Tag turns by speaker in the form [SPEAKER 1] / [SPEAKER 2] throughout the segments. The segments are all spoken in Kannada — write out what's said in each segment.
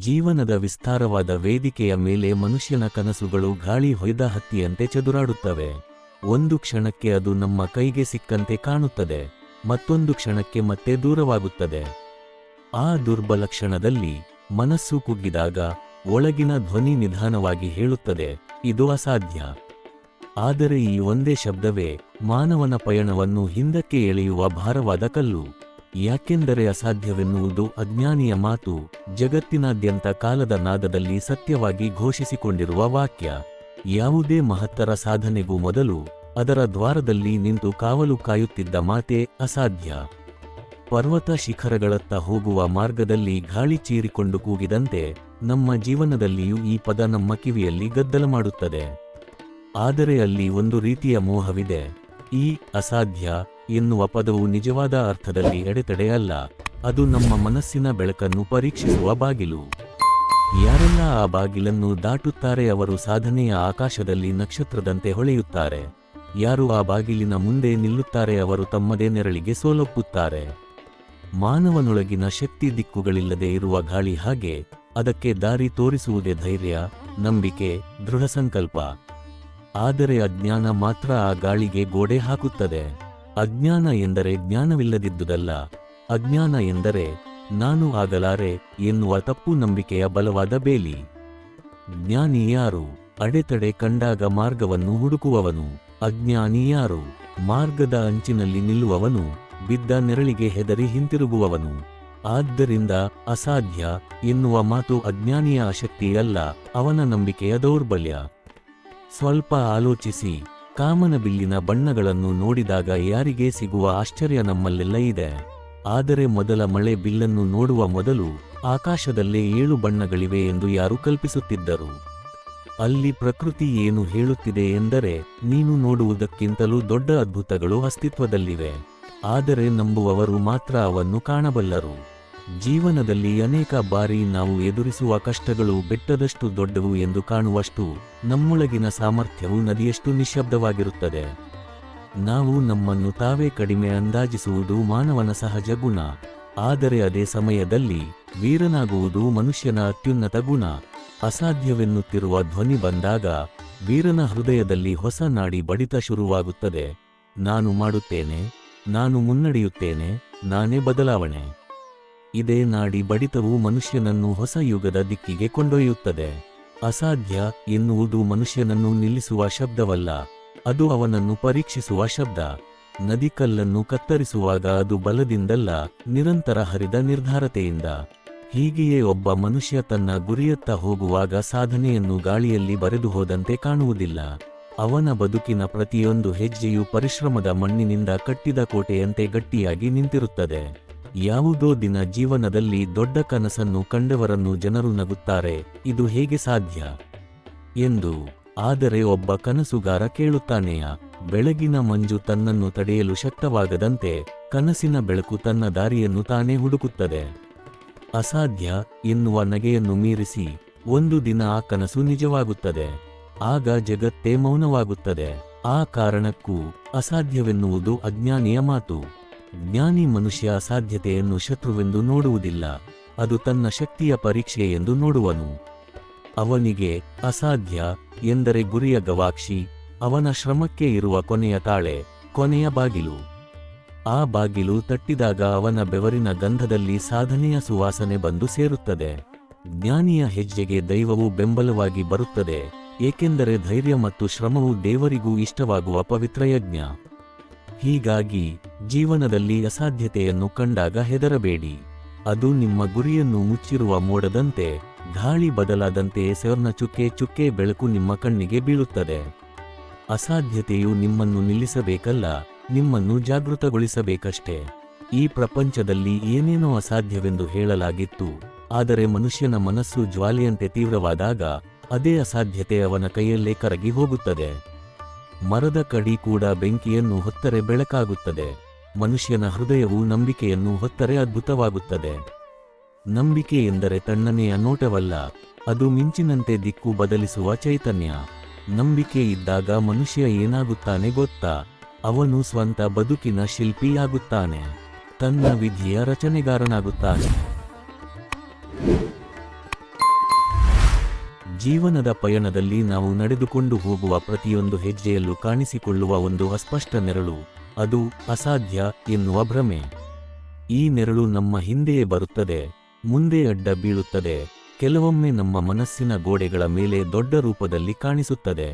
[SPEAKER 1] ಜೀವನದ ವಿಸ್ತಾರವಾದ ವೇದಿಕೆಯ ಮೇಲೆ ಮನುಷ್ಯನ ಕನಸುಗಳು ಗಾಳಿ ಹೊಯ್ದ ಹತ್ತಿಯಂತೆ ಚದುರಾಡುತ್ತವೆ. ಒಂದು ಕ್ಷಣಕ್ಕೆ ಅದು ನಮ್ಮ ಕೈಗೆ ಸಿಕ್ಕಂತೆ ಕಾಣುತ್ತದೆ, ಮತ್ತೊಂದು ಕ್ಷಣಕ್ಕೆ ಮತ್ತೆ ದೂರವಾಗುತ್ತದೆ. ಆ ದುರ್ಬಲ ಕ್ಷಣದಲ್ಲಿ ಮನಸ್ಸು ಕುಗ್ಗಿದಾಗ ಒಳಗಿನ ಧ್ವನಿ ನಿಧಾನವಾಗಿ ಹೇಳುತ್ತದೆ, ಇದು ಅಸಾಧ್ಯ. ಆದರೆ ಈ ಒಂದೇ ಶಬ್ದವೇ ಮಾನವನ ಪಯಣವನ್ನು ಹಿಂದಕ್ಕೆ ಎಳೆಯುವ ಭಾರವಾದ ಕಲ್ಲು. ಯಾಕೆಂದರೆ ಅಸಾಧ್ಯವೆನ್ನುವುದು ಅಜ್ಞಾನಿಯ ಮಾತು, ಜಗತ್ತಿನಾದ್ಯಂತ ಕಾಲದ ನಾದದಲ್ಲಿ ಸತ್ಯವಾಗಿ ಘೋಷಿಸಿಕೊಂಡಿರುವ ವಾಕ್ಯ. ಯಾವುದೇ ಮಹತ್ತರ ಸಾಧನೆಗೂ ಮೊದಲು ಅದರ ದ್ವಾರದಲ್ಲಿ ನಿಂತು ಕಾವಲು ಕಾಯುತ್ತಿದ್ದ ಮಾತೇ ಅಸಾಧ್ಯ. ಪರ್ವತ ಶಿಖರಗಳತ್ತ ಹೋಗುವ ಮಾರ್ಗದಲ್ಲಿ ಗಾಳಿ ಚೀರಿಕೊಂಡು ಕೂಗಿದಂತೆ ನಮ್ಮ ಜೀವನದಲ್ಲಿಯೂ ಈ ಪದ ನಮ್ಮ ಕಿವಿಯಲ್ಲಿ ಗದ್ದಲ ಮಾಡುತ್ತದೆ. ಆದರೆ ಅಲ್ಲಿ ಒಂದು ರೀತಿಯ ಮೋಹವಿದೆ. ಈ ಅಸಾಧ್ಯ ಎನ್ನುವ ಪದವು ನಿಜವಾದ ಅರ್ಥದಲ್ಲಿ ಅಡೆತಡೆ ಅಲ್ಲ, ಅದು ನಮ್ಮ ಮನಸ್ಸಿನ ಬೆಳಕನ್ನು ಪರೀಕ್ಷಿಸುವ ಬಾಗಿಲು. ಯಾರೆಲ್ಲ ಆ ಬಾಗಿಲನ್ನು ದಾಟುತ್ತಾರೆ ಅವರು ಸಾಧನೆಯ ಆಕಾಶದಲ್ಲಿ ನಕ್ಷತ್ರದಂತೆ ಹೊಳೆಯುತ್ತಾರೆ. ಯಾರು ಆ ಬಾಗಿಲಿನ ಮುಂದೆ ನಿಲ್ಲುತ್ತಾರೆ ಅವರು ತಮ್ಮದೇ ನೆರಳಿಗೆ ಸೋಲೊಪ್ಪುತ್ತಾರೆ. ಮಾನವನೊಳಗಿನ ಶಕ್ತಿ ದಿಕ್ಕುಗಳಿಲ್ಲದೆ ಇರುವ ಗಾಳಿ ಹಾಗೆ, ಅದಕ್ಕೆ ದಾರಿ ತೋರಿಸುವುದೇ ಧೈರ್ಯ, ನಂಬಿಕೆ, ದೃಢ ಸಂಕಲ್ಪ. ಆದರೆ ಅಜ್ಞಾನ ಮಾತ್ರ ಆ ಗಾಳಿಗೆ ಗೋಡೆ ಹಾಕುತ್ತದೆ. ಅಜ್ಞಾನ ಎಂದರೆ ಜ್ಞಾನವಿಲ್ಲದಿದ್ದುದಲ್ಲ, ಅಜ್ಞಾನ ಎಂದರೆ ನಾನು ಆಗಲಾರೆ ಎನ್ನುವ ತಪ್ಪು ನಂಬಿಕೆಯ ಬಲವಾದ ಬೇಲಿ. ಜ್ಞಾನಿ ಯಾರು? ಅಡೆತಡೆ ಕಂಡಾಗ ಮಾರ್ಗವನ್ನು ಹುಡುಕುವವನು. ಅಜ್ಞಾನಿ ಯಾರು? ಮಾರ್ಗದ ಅಂಚಿನಲ್ಲಿ ನಿಲ್ಲುವವನು, ಬಿದ್ದ ನೆರಳಿಗೆ ಹೆದರಿ ಹಿಂತಿರುಗುವವನು. ಆದ್ದರಿಂದ ಅಸಾಧ್ಯ ಎನ್ನುವ ಮಾತು ಅಜ್ಞಾನಿಯ ಅಶಕ್ತಿಯಲ್ಲ, ಅವನ ನಂಬಿಕೆಯ ದೌರ್ಬಲ್ಯ. ಸ್ವಲ್ಪ ಆಲೋಚಿಸಿ, ಕಾಮನಬಿಲ್ಲಿನ ಬಣ್ಣಗಳನ್ನು ನೋಡಿದಾಗ ಯಾರಿಗೆ ಸಿಗುವ ಆಶ್ಚರ್ಯ ನಮ್ಮಲ್ಲೆಲ್ಲ ಇದೆ. ಆದರೆ ಮೊದಲ ಮಳೆ ಬಿಲ್ಲನ್ನು ನೋಡುವ ಮೊದಲು ಆಕಾಶದಲ್ಲೇ 7 ಬಣ್ಣಗಳಿವೆ ಎಂದು ಯಾರು ಕಲ್ಪಿಸುತ್ತಿದ್ದರು? ಅಲ್ಲಿ ಪ್ರಕೃತಿ ಏನು ಹೇಳುತ್ತಿದೆ ಎಂದರೆ, ನೀನು ನೋಡುವುದಕ್ಕಿಂತಲೂ ದೊಡ್ಡ ಅದ್ಭುತಗಳು ಅಸ್ತಿತ್ವದಲ್ಲಿವೆ. ಆದರೆ ನಂಬುವವರು ಮಾತ್ರ ಅವನ್ನು ಕಾಣಬಲ್ಲರು. ಜೀವನದಲ್ಲಿ ಅನೇಕ ಬಾರಿ ನಾವು ಎದುರಿಸುವ ಕಷ್ಟಗಳು ಬೆಟ್ಟದಷ್ಟು ದೊಡ್ಡವು ಎಂದು ಕಾಣುವಷ್ಟು ನಮ್ಮೊಳಗಿನ ಸಾಮರ್ಥ್ಯವು ನದಿಯಷ್ಟು ನಿಶ್ಶಬ್ದವಾಗಿರುತ್ತದೆ. ನಾವು ನಮ್ಮನ್ನು ತಾವೇ ಕಡಿಮೆ ಅಂದಾಜಿಸುವುದು ಮಾನವನ ಸಹಜ ಗುಣ. ಆದರೆ ಅದೇ ಸಮಯದಲ್ಲಿ ವೀರನಾಗುವುದು ಮನುಷ್ಯನ ಅತ್ಯುನ್ನತ ಗುಣ. ಅಸಾಧ್ಯವೆನ್ನುತ್ತಿರುವ ಧ್ವನಿ ಬಂದಾಗ ವೀರನ ಹೃದಯದಲ್ಲಿ ಹೊಸ ನಾಡಿ ಬಡಿತ ಶುರುವಾಗುತ್ತದೆ. ನಾನು ಮಾಡುತ್ತೇನೆ, ನಾನು ಮುನ್ನಡೆಯುತ್ತೇನೆ, ನಾನೇ ಬದಲಾವಣೆ. ಇದೇ ನಾಡಿ ಬಡಿತವು ಮನುಷ್ಯನನ್ನು ಹೊಸ ಯುಗದ ದಿಕ್ಕಿಗೆ ಕೊಂಡೊಯ್ಯುತ್ತದೆ. ಅಸಾಧ್ಯ ಎನ್ನುವುದು ಮನುಷ್ಯನನ್ನು ನಿಲ್ಲಿಸುವ ಶಬ್ದವಲ್ಲ, ಅದು ಅವನನ್ನು ಪರೀಕ್ಷಿಸುವ ಶಬ್ದ. ನದಿಕಲ್ಲನ್ನು ಕತ್ತರಿಸುವಾಗ ಅದು ಬಲದಿಂದಲ್ಲ, ನಿರಂತರ ಹರಿದ ನಿರ್ಧಾರತೆಯಿಂದ. ಹೀಗೆಯೇ ಒಬ್ಬ ಮನುಷ್ಯ ತನ್ನ ಗುರಿಯತ್ತ ಹೋಗುವಾಗ ಸಾಧನೆಯನ್ನು ಗಾಳಿಯಲ್ಲಿ ಬರೆದು ಹೋದಂತೆ ಕಾಣುವುದಿಲ್ಲ. ಅವನ ಬದುಕಿನ ಪ್ರತಿಯೊಂದು ಹೆಜ್ಜೆಯೂ ಪರಿಶ್ರಮದ ಮಣ್ಣಿನಿಂದ ಕಟ್ಟಿದ ಕೋಟೆಯಂತೆ ಗಟ್ಟಿಯಾಗಿ ನಿಂತಿರುತ್ತದೆ. ಯಾವುದೋ ದಿನ ಜೀವನದಲ್ಲಿ ದೊಡ್ಡ ಕನಸನ್ನು ಕಂಡವರನ್ನು ಜನರು ನಗುತ್ತಾರೆ, ಇದು ಹೇಗೆ ಸಾಧ್ಯ ಎಂದು. ಆದರೆ ಒಬ್ಬ ಕನಸುಗಾರ ಕೇಳುತ್ತಾನೆಯ, ಬೆಳಗಿನ ಮಂಜು ತನ್ನನ್ನು ತಡೆಯಲು ಶಕ್ತವಾಗದಂತೆ ಕನಸಿನ ಬೆಳಕು ತನ್ನ ದಾರಿಯನ್ನು ತಾನೇ ಹುಡುಕುತ್ತದೆ. ಅಸಾಧ್ಯ ಎನ್ನುವ ನಗೆಯನ್ನು ಮೀರಿಸಿ ಒಂದು ದಿನ ಆ ಕನಸು ನಿಜವಾಗುತ್ತದೆ. ಆಗ ಜಗತ್ತೇ ಮೌನವಾಗುತ್ತದೆ. ಆ ಕಾರಣಕ್ಕೂ ಅಸಾಧ್ಯವೆನ್ನುವುದು ಅಜ್ಞಾನಿಯ ಮಾತು. ಜ್ಞಾನಿ ಮನುಷ್ಯ ಅಸಾಧ್ಯತೆಯನ್ನು ಶತ್ರುವೆಂದು ನೋಡುವುದಿಲ್ಲ, ಅದು ತನ್ನ ಶಕ್ತಿಯ ಪರೀಕ್ಷೆ ಎಂದು ನೋಡುವನು. ಅವನಿಗೆ ಅಸಾಧ್ಯ ಎಂದರೆ ಗುರಿಯ ಗವಾಕ್ಷಿ, ಅವನ ಶ್ರಮಕ್ಕೆ ಇರುವ ಕೊನೆಯ ತಾಳೆ, ಕೊನೆಯ ಬಾಗಿಲು. ಆ ಬಾಗಿಲು ತಟ್ಟಿದಾಗ ಅವನ ಬೆವರಿನ ಗಂಧದಲ್ಲಿ ಸಾಧನೆಯ ಸುವಾಸನೆ ಬಂದು ಸೇರುತ್ತದೆ. ಜ್ಞಾನಿಯ ಹೆಜ್ಜೆಗೆ ದೈವವು ಬೆಂಬಲವಾಗಿ ಬರುತ್ತದೆ, ಏಕೆಂದರೆ ಧೈರ್ಯ ಮತ್ತು ಶ್ರಮವು ದೇವರಿಗೂ ಇಷ್ಟವಾಗುವ ಪವಿತ್ರ ಯಜ್ಞ. ಹೀಗಾಗಿ ಜೀವನದಲ್ಲಿ ಅಸಾಧ್ಯತೆಯನ್ನು ಕಂಡಾಗ ಹೆದರಬೇಡಿ. ಅದು ನಿಮ್ಮ ಗುರಿಯನ್ನು ಮುಚ್ಚಿರುವ ಮೋಡದಂತೆ, ಗಾಳಿ ಬದಲಾದಂತೆ ಸೆರ್ನ ಚುಕ್ಕೆ ಚುಕ್ಕೆ ಬೆಳಕು ನಿಮ್ಮ ಕಣ್ಣಿಗೆ ಬೀಳುತ್ತದೆ. ಅಸಾಧ್ಯತೆಯು ನಿಮ್ಮನ್ನು ನಿಲ್ಲಿಸಬೇಕಲ್ಲ, ನಿಮ್ಮನ್ನು ಜಾಗೃತಗೊಳಿಸಬೇಕಷ್ಟೇ. ಈ ಪ್ರಪಂಚದಲ್ಲಿ ಏನೇನೋ ಅಸಾಧ್ಯವೆಂದು ಹೇಳಲಾಗಿತ್ತು, ಆದರೆ ಮನುಷ್ಯನ ಮನಸ್ಸು ಜ್ವಾಲೆಯಂತೆ ತೀವ್ರವಾದಾಗ ಅದೇ ಅಸಾಧ್ಯತೆ ಅವನ ಕೈಯಲ್ಲೇ ಕರಗಿ ಹೋಗುತ್ತದೆ. ಮರದ ಕಡಿ ಕೂಡ ಬೆಂಕಿಯನ್ನು ಹೊತ್ತರೆ ಬೆಳಕಾಗುತ್ತದೆ. ಮನುಷ್ಯನ ಹೃದಯವು ನಂಬಿಕೆಯನ್ನು ಹೊತ್ತರೆ ಅದ್ಭುತವಾಗುತ್ತದೆ. ನಂಬಿಕೆ ಎಂದರೆ ತಣ್ಣನೆಯ ನೋಟವಲ್ಲ, ಅದು ಮಿಂಚಿನಂತೆ ದಿಕ್ಕು ಬದಲಿಸುವ ಚೈತನ್ಯ. ನಂಬಿಕೆ ಇದ್ದಾಗ ಮನುಷ್ಯ ಏನಾಗುತ್ತಾನೆ ಗೊತ್ತಾ? ಅವನು ಸ್ವಂತ ಬದುಕಿನ ಶಿಲ್ಪಿಯಾಗುತ್ತಾನೆ, ತನ್ನ ವಿಧಿಯ ರಚನೆಗಾರನಾಗುತ್ತಾನೆ. ಜೀವನದ ಪಯಣದಲ್ಲಿ ನಾವು ನಡೆದುಕೊಂಡು ಹೋಗುವ ಪ್ರತಿಯೊಂದು ಹೆಜ್ಜೆಯಲ್ಲೂ ಕಾಣಿಸಿಕೊಳ್ಳುವ ಒಂದು ಅಸ್ಪಷ್ಟ ನೆರಳು, ಅದು ಅಸಾಧ್ಯ ಎನ್ನುವ ಭ್ರಮೆ. ಈ ನೆರಳು ನಮ್ಮ ಹಿಂದೆಯೇ ಬರುತ್ತದೆ, ಮುಂದೆ ಅಡ್ಡ ಬೀಳುತ್ತದೆ, ಕೆಲವೊಮ್ಮೆ ನಮ್ಮ ಮನಸ್ಸಿನ ಗೋಡೆಗಳ ಮೇಲೆ ದೊಡ್ಡ ರೂಪದಲ್ಲಿ ಕಾಣಿಸುತ್ತದೆ.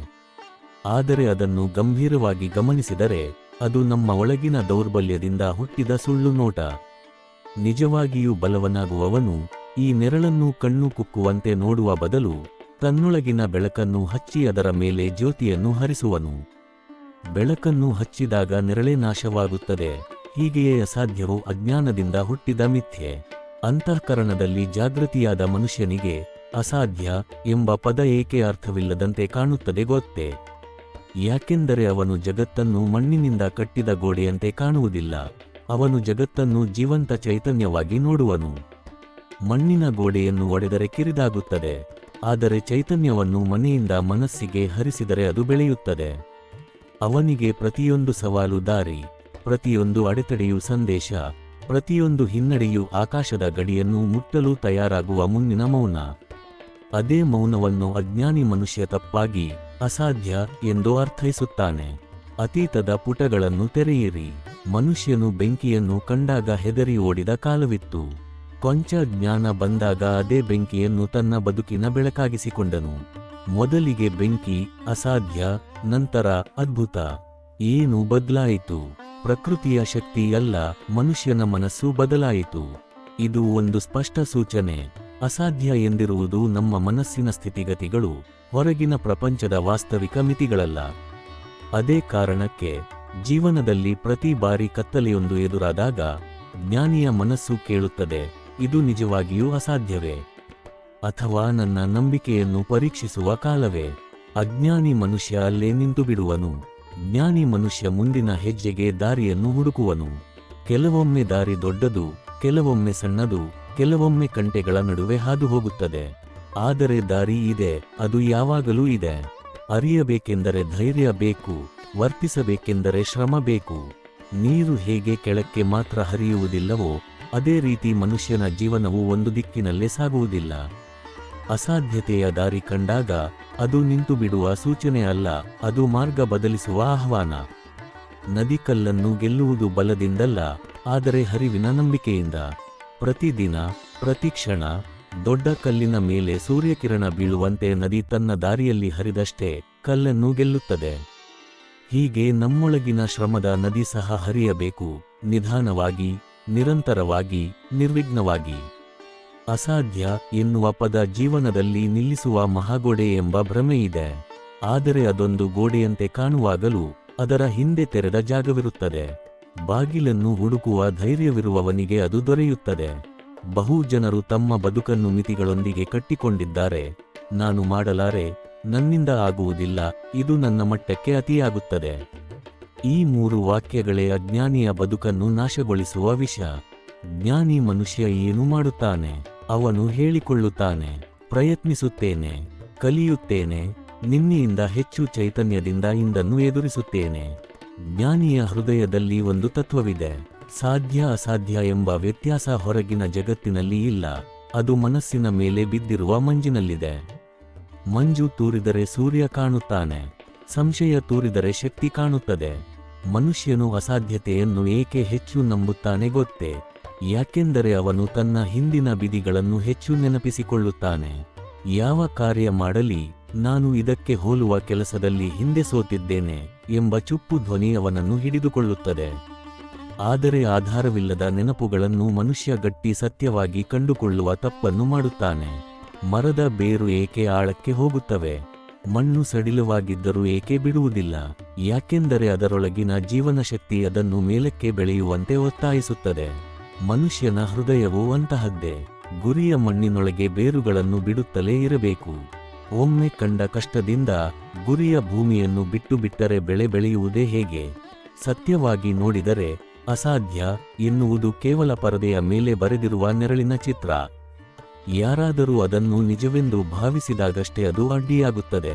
[SPEAKER 1] ಆದರೆ ಅದನ್ನು ಗಂಭೀರವಾಗಿ ಗಮನಿಸಿದರೆ ಅದು ನಮ್ಮ ಒಳಗಿನ ದೌರ್ಬಲ್ಯದಿಂದ ಹುಟ್ಟಿದ ಸುಳ್ಳು ನೋಟ. ನಿಜವಾಗಿಯೂ ಬಲವನಾಗುವವನು ಈ ನೆರಳನ್ನು ಕಣ್ಣು ಕುಕ್ಕುವಂತೆ ನೋಡುವ ಬದಲು ತನ್ನೊಳಗಿನ ಬೆಳಕನ್ನು ಹಚ್ಚಿ ಅದರ ಮೇಲೆ ಜ್ಯೋತಿಯನ್ನು ಹರಿಸುವನು. ಬೆಳಕನ್ನು ಹಚ್ಚಿದಾಗ ನೆರಳೇ ನಾಶವಾಗುತ್ತದೆ. ಹೀಗೆಯೇ ಅಸಾಧ್ಯವು ಅಜ್ಞಾನದಿಂದ ಹುಟ್ಟಿದ ಮಿಥ್ಯೆ. ಅಂತಃಕರಣದಲ್ಲಿ ಜಾಗೃತಿಯಾದ ಮನುಷ್ಯನಿಗೆ ಅಸಾಧ್ಯ ಎಂಬ ಪದ ಏಕೆ ಅರ್ಥವಿಲ್ಲದಂತೆ ಕಾಣುತ್ತದೆ ಗೊತ್ತೇ? ಯಾಕೆಂದರೆ ಅವನು ಜಗತ್ತನ್ನು ಮಣ್ಣಿನಿಂದ ಕಟ್ಟಿದ ಗೋಡೆಯಂತೆ ಕಾಣುವುದಿಲ್ಲ. ಅವನು ಜಗತ್ತನ್ನು ಜೀವಂತ ಚೈತನ್ಯವಾಗಿ ನೋಡುವನು. ಮಣ್ಣಿನ ಗೋಡೆಯನ್ನು ಒಡೆದರೆ ಕಿರಿದಾಗುತ್ತದೆ, ಆದರೆ ಚೈತನ್ಯವನ್ನು ಮನೆಯಿಂದ ಮನಸ್ಸಿಗೆ ಹರಿಸಿದರೆ ಅದು ಬೆಳೆಯುತ್ತದೆ. ಅವನಿಗೆ ಪ್ರತಿಯೊಂದು ಸವಾಲು ದಾರಿ, ಪ್ರತಿಯೊಂದು ಅಡೆತಡೆಯೂ ಸಂದೇಶ, ಪ್ರತಿಯೊಂದು ಹಿನ್ನಡೆಯೂ ಆಕಾಶದ ಗಡಿಯನ್ನು ಮುಟ್ಟಲು ತಯಾರಾಗುವ ಮುನ್ನಿನ ಮೌನ. ಅದೇ ಮೌನವನ್ನು ಅಜ್ಞಾನಿ ಮನುಷ್ಯ ತಪ್ಪಾಗಿ ಅಸಾಧ್ಯ ಎಂದು ಅರ್ಥೈಸುತ್ತಾನೆ. ಅತೀತದ ಪುಟಗಳನ್ನು ತೆರೆಯಿರಿ. ಮನುಷ್ಯನು ಬೆಂಕಿಯನ್ನು ಕಂಡಾಗ ಹೆದರಿ ಓಡಿದ ಕಾಲವಿತ್ತು. ಕೊಂಚ ಜ್ಞಾನ ಬಂದಾಗ ಅದೇ ಬೆಂಕಿಯನ್ನು ತನ್ನ ಬದುಕಿನ ಬೆಳಕಾಗಿಸಿಕೊಂಡನು. ಮೊದಲಿಗೆ ಬೆಂಕಿ ಅಸಾಧ್ಯ, ನಂತರ ಅದ್ಭುತ. ಏನು ಬದಲಾಯಿತು? ಪ್ರಕೃತಿಯ ಶಕ್ತಿ ಅಲ್ಲ, ಮನುಷ್ಯನ ಮನಸ್ಸು ಬದಲಾಯಿತು. ಇದು ಒಂದು ಸ್ಪಷ್ಟ ಸೂಚನೆ. ಅಸಾಧ್ಯ ಎಂದಿರುವುದು ನಮ್ಮ ಮನಸ್ಸಿನ ಸ್ಥಿತಿಗತಿಗಳು, ಹೊರಗಿನ ಪ್ರಪಂಚದ ವಾಸ್ತವಿಕ ಮಿತಿಗಳಲ್ಲ. ಅದೇ ಕಾರಣಕ್ಕೆ ಜೀವನದಲ್ಲಿ ಪ್ರತಿ ಬಾರಿ ಕತ್ತಲೆಯೊಂದು ಎದುರಾದಾಗ ಜ್ಞಾನಿಯ ಮನಸ್ಸು ಕೇಳುತ್ತದೆ, ಇದು ನಿಜವಾಗಿಯೂ ಅಸಾಧ್ಯವೇ? ಅಥವಾ ನನ್ನ ನಂಬಿಕೆಯನ್ನು ಪರೀಕ್ಷಿಸುವ ಕಾಲವೇ? ಅಜ್ಞಾನಿ ಮನುಷ್ಯ ಅಲ್ಲೇ ನಿಂತು ಬಿಡುವನು. ಜ್ಞಾನಿ ಮನುಷ್ಯ ಮುಂದಿನ ಹೆಜ್ಜೆಗೆ ದಾರಿಯನ್ನು ಹುಡುಕುವನು. ಕೆಲವೊಮ್ಮೆ ದಾರಿ ದೊಡ್ಡದು, ಕೆಲವೊಮ್ಮೆ ಸಣ್ಣದು, ಕೆಲವೊಮ್ಮೆ ಕಂಟೆಗಳ ನಡುವೆ ಹಾದು ಹೋಗುತ್ತದೆ. ಆದರೆ ದಾರಿ ಇದೆ, ಅದು ಯಾವಾಗಲೂ ಇದೆ. ಅರಿಯಬೇಕೆಂದರೆ ಧೈರ್ಯ ಬೇಕು, ವರ್ತಿಸಬೇಕೆಂದರೆ ಶ್ರಮ ಬೇಕು. ನೀರು ಹೇಗೆ ಕೆಳಕ್ಕೆ ಮಾತ್ರ ಹರಿಯುವುದಿಲ್ಲವೋ ಅದೇ ರೀತಿ ಮನುಷ್ಯನ ಜೀವನವು ಒಂದು ದಿಕ್ಕಿನಲ್ಲೇ ಸಾಗುವುದಿಲ್ಲ. ಅಸಾಧ್ಯತೆಯ ದಾರಿ ಕಂಡಾಗ ಅದು ನಿಂತು ಬಿಡುವ ಸೂಚನೆ ಅಲ್ಲ, ಅದು ಮಾರ್ಗ ಬದಲಿಸುವ ಆಹ್ವಾನ. ನದಿಕಲ್ಲನ್ನು ಗೆಲ್ಲುವುದು ಬಲದಿಂದಲ್ಲ, ಆದರೆ ಹರಿವಿನ ನಂಬಿಕೆಯಿಂದ. ಪ್ರತಿದಿನ, ಪ್ರತಿಕ್ಷಣ ದೊಡ್ಡ ಕಲ್ಲಿನ ಮೇಲೆ ಸೂರ್ಯಕಿರಣ ಬೀಳುವಂತೆ ನದಿ ತನ್ನ ದಾರಿಯಲ್ಲಿ ಹರಿದಷ್ಟೇ ಕಲ್ಲನ್ನು ಗೆಲ್ಲುತ್ತದೆ. ಹೀಗೆ ನಮ್ಮೊಳಗಿನ ಶ್ರಮದ ನದಿ ಸಹ ಹರಿಯಬೇಕು, ನಿಧಾನವಾಗಿ, ನಿರಂತರವಾಗಿ, ನಿರ್ವಿಘ್ನವಾಗಿ. ಅಸಾಧ್ಯ ಎನ್ನುವ ಪದ ಜೀವನದಲ್ಲಿ ನಿಲ್ಲಿಸುವ ಮಹಾಗೋಡೆ ಎಂಬ ಭ್ರಮೆಯಿದೆ. ಆದರೆ ಅದೊಂದು ಗೋಡೆಯಂತೆ ಕಾಣುವಾಗಲೂ ಅದರ ಹಿಂದೆ ತೆರೆದ ಜಾಗವಿರುತ್ತದೆ. ಬಾಗಿಲನ್ನು ಹುಡುಕುವ ಧೈರ್ಯವಿರುವವನಿಗೆ ಅದು ದೊರೆಯುತ್ತದೆ. ಬಹು ಜನರು ತಮ್ಮ ಬದುಕನ್ನು ಮಿತಿಗಳೊಂದಿಗೆ ಕಟ್ಟಿಕೊಂಡಿದ್ದಾರೆ. ನಾನು ಮಾಡಲಾರೆ, ನನ್ನಿಂದ ಆಗುವುದಿಲ್ಲ, ಇದು ನನ್ನ ಮಟ್ಟಕ್ಕೆ ಅತಿಯಾಗುತ್ತದೆ. ಈ 3 ವಾಕ್ಯಗಳೇ ಅಜ್ಞಾನಿಯ ಬದುಕನ್ನು ನಾಶಗೊಳಿಸುವ ವಿಷ. ಜ್ಞಾನಿ ಮನುಷ್ಯ ಏನು ಮಾಡುತ್ತಾನೆ? ಅವನು ಹೇಳಿಕೊಳ್ಳುತ್ತಾನೆ, ಪ್ರಯತ್ನಿಸುತ್ತೇನೆ, ಕಲಿಯುತ್ತೇನೆ, ನಿನ್ನೆಯಿಂದ ಹೆಚ್ಚು ಚೈತನ್ಯದಿಂದ ಇಂದನ್ನು ಎದುರಿಸುತ್ತೇನೆ. ಜ್ಞಾನಿಯ ಹೃದಯದಲ್ಲಿ ಒಂದು ತತ್ವವಿದೆ. ಸಾಧ್ಯ ಅಸಾಧ್ಯ ಎಂಬ ವ್ಯತ್ಯಾಸ ಹೊರಗಿನ ಜಗತ್ತಿನಲ್ಲಿ ಇಲ್ಲ, ಅದು ಮನಸ್ಸಿನ ಮೇಲೆ ಬಿದ್ದಿರುವ ಮಂಜಿನಲ್ಲಿದೆ. ಮಂಜು ತೂರಿದರೆ ಸೂರ್ಯ ಕಾಣುತ್ತಾನೆ, ಸಂಶಯ ತೂರಿದರೆ ಶಕ್ತಿ ಕಾಣುತ್ತದೆ. ಮನುಷ್ಯನು ಅಸಾಧ್ಯತೆಯನ್ನು ಏಕೆ ಹೆಚ್ಚು ನಂಬುತ್ತಾನೆ ಗೊತ್ತೇ? ಯಾಕೆಂದರೆ ಅವನು ತನ್ನ ಹಿಂದಿನ ಬಿದಿಗಳನ್ನು ಹೆಚ್ಚು ನೆನಪಿಸಿಕೊಳ್ಳುತ್ತಾನೆ. ಯಾವ ಕಾರ್ಯ ಮಾಡಲಿ, ನಾನು ಇದಕ್ಕೆ ಹೋಲುವ ಕೆಲಸದಲ್ಲಿ ಹಿಂದೆ ಸೋತಿದ್ದೇನೆ ಎಂಬ ಚುಪ್ಪು ಧ್ವನಿ ಅವನನ್ನು ಹಿಡಿದುಕೊಳ್ಳುತ್ತದೆ. ಆದರೆ ಆಧಾರವಿಲ್ಲದ ನೆನಪುಗಳನ್ನು ಮನುಷ್ಯ ಗಟ್ಟಿ ಸತ್ಯವಾಗಿ ಕಂಡುಕೊಳ್ಳುವ ತಪ್ಪನ್ನು ಮಾಡುತ್ತಾನೆ. ಮರದ ಬೇರು ಏಕೆ ಆಳಕ್ಕೆ ಹೋಗುತ್ತವೆ? ಮಣ್ಣು ಸಡಿಲವಾಗಿದ್ದರೂ ಏಕೆ ಬಿಡುವುದಿಲ್ಲ? ಯಾಕೆಂದರೆ ಅದರೊಳಗಿನ ಜೀವನಶಕ್ತಿ ಅದನ್ನು ಮೇಲಕ್ಕೆ ಬೆಳೆಯುವಂತೆ ಒತ್ತಾಯಿಸುತ್ತದೆ. ಮನುಷ್ಯನ ಹೃದಯವೂ ಅಂತಹದ್ದೇ. ಗುರಿಯ ಮಣ್ಣಿನೊಳಗೆ ಬೇರುಗಳನ್ನು ಬಿಡುತ್ತಲೇ ಇರಬೇಕು. ಒಮ್ಮೆ ಕಂಡ ಕಷ್ಟದಿಂದ ಗುರಿಯ ಭೂಮಿಯನ್ನು ಬಿಟ್ಟು ಬಿಟ್ಟರೆ ಬೆಳೆ ಬೆಳೆಯುವುದೇ ಹೇಗೆ? ಸತ್ಯವಾಗಿ ನೋಡಿದರೆ ಅಸಾಧ್ಯ ಎನ್ನುವುದು ಕೇವಲ ಪರದೆಯ ಮೇಲೆ ಬರೆದಿರುವ ನೆರಳಿನ ಚಿತ್ರ. ಯಾರಾದರೂ ಅದನ್ನು ನಿಜವೆಂದು ಭಾವಿಸಿದಾಗಷ್ಟೇ ಅದು ಅಡ್ಡಿಯಾಗುತ್ತದೆ.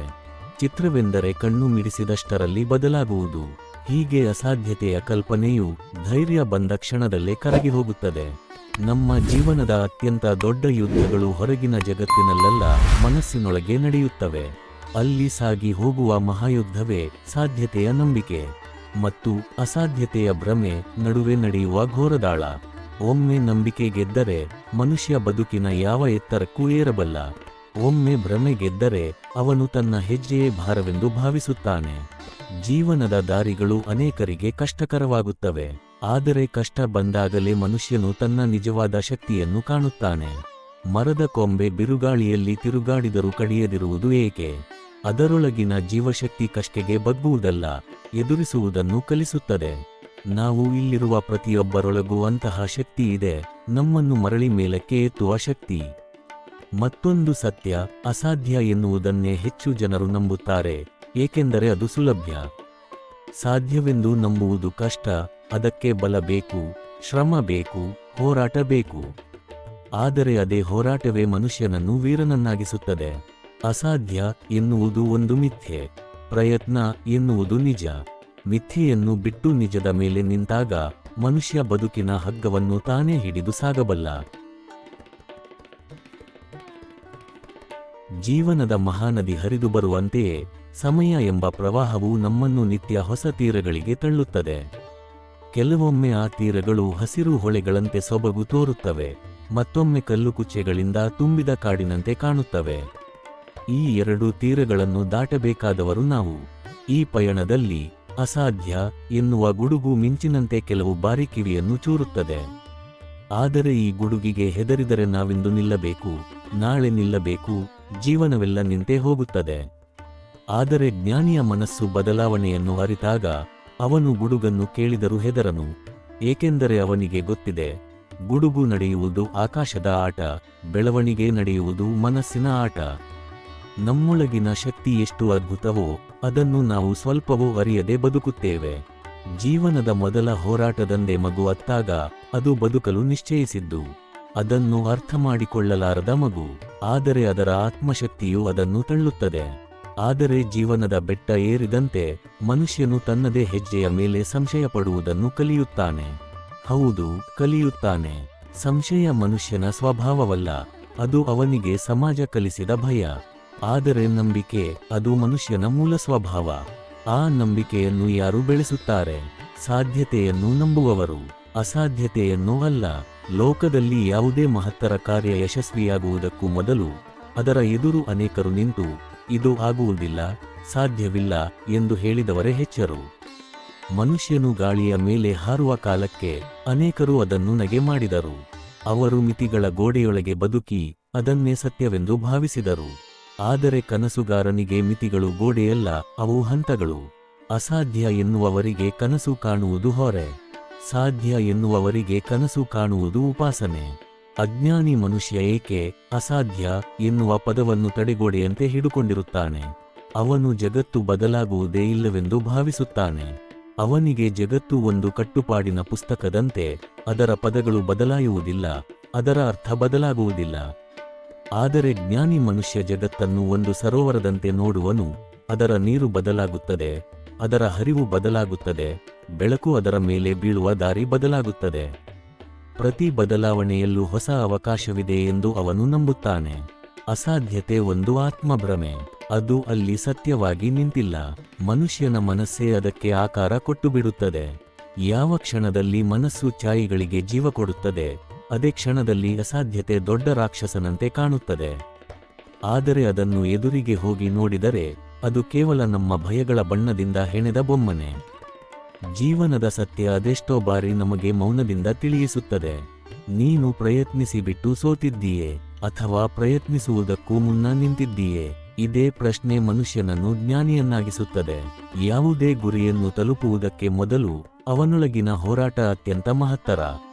[SPEAKER 1] ಚಿತ್ರವೆಂದರೆ ಕಣ್ಣು ಮಿಡಿಸಿದಷ್ಟರಲ್ಲಿ ಬದಲಾಗುವುದು. ಹೀಗೆ ಅಸಾಧ್ಯತೆಯ ಕಲ್ಪನೆಯು ಧೈರ್ಯ ಬಂದ ಕ್ಷಣದಲ್ಲೇ ಕರಗಿ ಹೋಗುತ್ತದೆ. ನಮ್ಮ ಜೀವನದ ಅತ್ಯಂತ ದೊಡ್ಡ ಯುದ್ಧಗಳು ಹೊರಗಿನ ಜಗತ್ತಿನಲ್ಲಲ್ಲ, ಮನಸ್ಸಿನೊಳಗೆ ನಡೆಯುತ್ತವೆ. ಅಲ್ಲಿ ಸಾಗಿ ಹೋಗುವ ಮಹಾಯುದ್ಧವೇ ಸಾಧ್ಯತೆಯ ನಂಬಿಕೆ ಮತ್ತು ಅಸಾಧ್ಯತೆಯ ಭ್ರಮೆ ನಡುವೆ ನಡೆಯುವ ಘೋರದಾಳ. ಒಮ್ಮೆ ನಂಬಿಕೆ ಗೆದ್ದರೆ ಮನುಷ್ಯ ಬದುಕಿನ ಯಾವ ಎತ್ತರಕ್ಕೂ ಏರಬಲ್ಲ. ಒಮ್ಮೆ ಭ್ರಮೆ ಗೆದ್ದರೆ ಅವನು ತನ್ನ ಹೆಜ್ಜೆಯೇ ಭಾರವೆಂದು ಭಾವಿಸುತ್ತಾನೆ. ಜೀವನದ ದಾರಿಗಳು ಅನೇಕರಿಗೆ ಕಷ್ಟಕರವಾಗುತ್ತವೆ, ಆದರೆ ಕಷ್ಟ ಬಂದಾಗಲೇ ಮನುಷ್ಯನು ತನ್ನ ನಿಜವಾದ ಶಕ್ತಿಯನ್ನು ಕಾಣುತ್ತಾನೆ. ಮರದ ಕೊಂಬೆ ಬಿರುಗಾಳಿಯಲ್ಲಿ ತಿರುಗಾಡಿದರೂ ಕಡಿಯದಿರುವುದು ಏಕೆ? ಅದರೊಳಗಿನ ಜೀವಶಕ್ತಿ ಕಷ್ಟಕ್ಕೆ ಬಗ್ಗುವುದಲ್ಲ, ಎದುರಿಸುವುದನ್ನು ಕಲಿಸುತ್ತದೆ. ನಾವು ಇಲ್ಲಿರುವ ಪ್ರತಿಯೊಬ್ಬರೊಳಗೂ ಅಂತಹ ಶಕ್ತಿ ಇದೆ, ನಮ್ಮನ್ನು ಮರಳಿ ಮೇಲಕ್ಕೆ ಎತ್ತುವ ಶಕ್ತಿ. ಮತ್ತೊಂದು ಸತ್ಯ, ಅಸಾಧ್ಯ ಎನ್ನುವುದನ್ನೇ ಹೆಚ್ಚು ಜನರು ನಂಬುತ್ತಾರೆ, ಏಕೆಂದರೆ ಅದು ಸುಲಭ್ಯ. ಸಾಧ್ಯವೆಂದು ನಂಬುವುದು ಕಷ್ಟ, ಅದಕ್ಕೆ ಬಲ ಬೇಕು, ಶ್ರಮ ಬೇಕು, ಹೋರಾಟ ಬೇಕು. ಆದರೆ ಅದೇ ಹೋರಾಟವೇ ಮನುಷ್ಯನನ್ನು ವೀರನನ್ನಾಗಿಸುತ್ತದೆ. ಅಸಾಧ್ಯ ಎನ್ನುವುದು ಒಂದು ಮಿಥ್ಯೆ, ಪ್ರಯತ್ನ ಎನ್ನುವುದು ನಿಜ. ಮಿಥ್ಯೆಯನ್ನು ಬಿಟ್ಟು ನಿಜದ ಮೇಲೆ ನಿಂತಾಗ ಮನುಷ್ಯ ಬದುಕಿನ ಹಗ್ಗವನ್ನು ತಾನೇ ಹಿಡಿದು ಸಾಗಬಲ್ಲ. ಜೀವನದ ಮಹಾನದಿ ಹರಿದು ಬರುವಂತೆಯೇ ಸಮಯ ಎಂಬ ಪ್ರವಾಹವು ನಮ್ಮನ್ನು ನಿತ್ಯ ಹೊಸ ತೀರಗಳಿಗೆ ತಳ್ಳುತ್ತದೆ. ಕೆಲವೊಮ್ಮೆ ಆ ತೀರಗಳು ಹಸಿರು ಹೊಳೆಗಳಂತೆ ಸೊಬಗು ತೋರುತ್ತವೆ, ಮತ್ತೊಮ್ಮೆ ಕಲ್ಲುಕುಚ್ಚೆಗಳಿಂದ ತುಂಬಿದ ಕಾಡಿನಂತೆ ಕಾಣುತ್ತವೆ. ಈ ಎರಡು ತೀರಗಳನ್ನು ದಾಟಬೇಕಾದವರು ನಾವು. ಈ ಪಯಣದಲ್ಲಿ ಅಸಾಧ್ಯ ಎನ್ನುವ ಗುಡುಗು ಮಿಂಚಿನಂತೆ ಕೆಲವು ಬಾರಿ ಕಿವಿಯನ್ನು ಚೂರುತ್ತದೆ. ಆದರೆ ಈ ಗುಡುಗಿಗೆ ಹೆದರಿದರೆ ನಾವಿಂದು ನಿಲ್ಲಬೇಕು, ನಾಳೆ ನಿಲ್ಲಬೇಕು, ಜೀವನವೆಲ್ಲ ನಿಂತೇ ಹೋಗುತ್ತದೆ. ಆದರೆ ಜ್ಞಾನಿಯ ಮನಸ್ಸು ಬದಲಾವಣೆಯನ್ನು ಅರಿತಾಗ ಅವನು ಗುಡುಗನ್ನು ಕೇಳಿದರೂ ಹೆದರನು, ಏಕೆಂದರೆ ಅವನಿಗೆ ಗೊತ್ತಿದೆ, ಗುಡುಗು ನಡೆಯುವುದು ಆಕಾಶದ ಆಟ, ಬೆಳವಣಿಗೆ ನಡೆಯುವುದು ಮನಸ್ಸಿನ ಆಟ. ನಮ್ಮೊಳಗಿನ ಶಕ್ತಿ ಎಷ್ಟು ಅದ್ಭುತವೋ ಅದನ್ನು ನಾವು ಸ್ವಲ್ಪವೂ ಅರಿಯದೆ ಬದುಕುತ್ತೇವೆ. ಜೀವನದ ಮೊದಲ ಹೋರಾಟದಂದೇ ಮಗು ಅತ್ತಾಗ ಅದು ಬದುಕಲು ನಿಶ್ಚಯಿಸಿದ್ದು. ಅದನ್ನು ಅರ್ಥ ಮಾಡಿಕೊಳ್ಳಲಾರದ ಮಗು, ಆದರೆ ಅದರ ಆತ್ಮಶಕ್ತಿಯು ಅದನ್ನು ತಳ್ಳುತ್ತದೆ. ಆದರೆ ಜೀವನದ ಬೆಟ್ಟ ಏರಿದಂತೆ ಮನುಷ್ಯನು ತನ್ನದೇ ಹೆಜ್ಜೆಯ ಮೇಲೆ ಸಂಶಯ ಪಡುವುದನ್ನು ಕಲಿಯುತ್ತಾನೆ. ಹೌದು, ಕಲಿಯುತ್ತಾನೆ. ಸಂಶಯ ಮನುಷ್ಯನ ಸ್ವಭಾವವಲ್ಲ, ಅದು ಅವನಿಗೆ ಸಮಾಜ ಕಲಿಸಿದ ಭಯ. ಆದರೆ ನಂಬಿಕೆ, ಅದು ಮನುಷ್ಯನ ಮೂಲ ಸ್ವಭಾವ. ಆ ನಂಬಿಕೆಯನ್ನು ಯಾರು ಬೆಳೆಸುತ್ತಾರೆ? ಸಾಧ್ಯತೆಯನ್ನು ನಂಬುವವರು, ಅಸಾಧ್ಯತೆಯನ್ನು ಅಲ್ಲ. ಲೋಕದಲ್ಲಿ ಯಾವುದೇ ಮಹತ್ತರ ಕಾರ್ಯ ಯಶಸ್ವಿಯಾಗುವುದಕ್ಕೂ ಮೊದಲು ಅದರ ಎದುರು ಅನೇಕರು ನಿಂತು ಇದು ಆಗುವುದಿಲ್ಲ, ಸಾಧ್ಯವಿಲ್ಲ ಎಂದು ಹೇಳಿದವರೇ ಹೆಚ್ಚರು. ಮನುಷ್ಯನು ಗಾಳಿಯ ಮೇಲೆ ಹಾರುವ ಕಾಲಕ್ಕೆ ಅನೇಕರು ಅದನ್ನು ನಗೆ ಮಾಡಿದರು. ಅವರು ಮಿತಿಗಳ ಗೋಡೆಯೊಳಗೆ ಬದುಕಿ ಅದನ್ನೇ ಸತ್ಯವೆಂದು ಭಾವಿಸಿದರು. ಆದರೆ ಕನಸುಗಾರನಿಗೆ ಮಿತಿಗಳು ಗೋಡೆಯಲ್ಲ, ಅವು ಹಂತಗಳು. ಅಸಾಧ್ಯ ಎನ್ನುವವರಿಗೆ ಕನಸು ಕಾಣುವುದು ಹೊರೆ, ಸಾಧ್ಯ ಎನ್ನುವವರಿಗೆ ಕನಸು ಕಾಣುವುದು ಉಪಾಸನೆ. ಅಜ್ಞಾನಿ ಮನುಷ್ಯ ಏಕೆ ಅಸಾಧ್ಯ ಎನ್ನುವ ಪದವನ್ನು ತಡೆಗೋಡೆಯಂತೆ ಹಿಡುಕೊಂಡಿರುತ್ತಾನೆ? ಅವನು ಜಗತ್ತು ಬದಲಾಗುವುದೇ ಇಲ್ಲವೆಂದು ಭಾವಿಸುತ್ತಾನೆ. ಅವನಿಗೆ ಜಗತ್ತು ಒಂದು ಕಟ್ಟುಪಾಡಿನ ಪುಸ್ತಕದಂತೆ, ಅದರ ಪದಗಳು ಬದಲಾಯುವುದಿಲ್ಲ, ಅದರ ಅರ್ಥ ಬದಲಾಗುವುದಿಲ್ಲ. ಆದರೆ ಜ್ಞಾನಿ ಮನುಷ್ಯ ಜಗತ್ತನ್ನು ಒಂದು ಸರೋವರದಂತೆ ನೋಡುವನು. ಅದರ ನೀರು ಬದಲಾಗುತ್ತದೆ, ಅದರ ಹರಿವು ಬದಲಾಗುತ್ತದೆ, ಬೆಳಕು ಅದರ ಮೇಲೆ ಬೀಳುವ ದಾರಿ ಬದಲಾಗುತ್ತದೆ. ಪ್ರತಿ ಬದಲಾವಣೆಯಲ್ಲೂ ಹೊಸ ಅವಕಾಶವಿದೆ ಎಂದು ಅವನು ನಂಬುತ್ತಾನೆ. ಅಸಾಧ್ಯತೆ ಒಂದು ಆತ್ಮಭ್ರಮೆ, ಅದು ಅಲ್ಲಿ ಸತ್ಯವಾಗಿ ನಿಂತಿಲ್ಲ. ಮನುಷ್ಯನ ಮನಸ್ಸೇ ಅದಕ್ಕೆ ಆಕಾರ ಕೊಟ್ಟು ಬಿಡುತ್ತದೆ. ಯಾವ ಕ್ಷಣದಲ್ಲಿ ಮನಸ್ಸು ಛಾಯೆಗಳಿಗೆ ಜೀವ ಕೊಡುತ್ತದೆ, ಅದೇ ಕ್ಷಣದಲ್ಲಿ ಅಸಾಧ್ಯತೆ ದೊಡ್ಡ ರಾಕ್ಷಸನಂತೆ ಕಾಣುತ್ತದೆ. ಆದರೆ ಅದನ್ನು ಎದುರಿಗೆ ಹೋಗಿ ನೋಡಿದರೆ ಅದು ಕೇವಲ ನಮ್ಮ ಭಯಗಳ ಬಣ್ಣದಿಂದ ಹೆಣೆದ ಬೊಮ್ಮನೆ. ಜೀವನದ ಸತ್ಯ ಅದೆಷ್ಟೋ ಬಾರಿ ನಮಗೆ ಮೌನದಿಂದ ತಿಳಿಯಿಸುತ್ತದೆ. ನೀನು ಪ್ರಯತ್ನಿಸಿ ಬಿಟ್ಟು ಸೋತಿದ್ದೀಯೇ, ಅಥವಾ ಪ್ರಯತ್ನಿಸುವುದಕ್ಕೂ ಮುನ್ನ ನಿಂತಿದ್ದೀಯೇ? ಇದೇ ಪ್ರಶ್ನೆ ಮನುಷ್ಯನನ್ನು ಜ್ಞಾನಿಯನ್ನಾಗಿಸುತ್ತದೆ. ಯಾವುದೇ ಗುರಿಯನ್ನು ತಲುಪುವುದಕ್ಕೆ ಮೊದಲು ಅವನೊಳಗಿನ ಹೋರಾಟ ಅತ್ಯಂತ ಮಹತ್ತರ.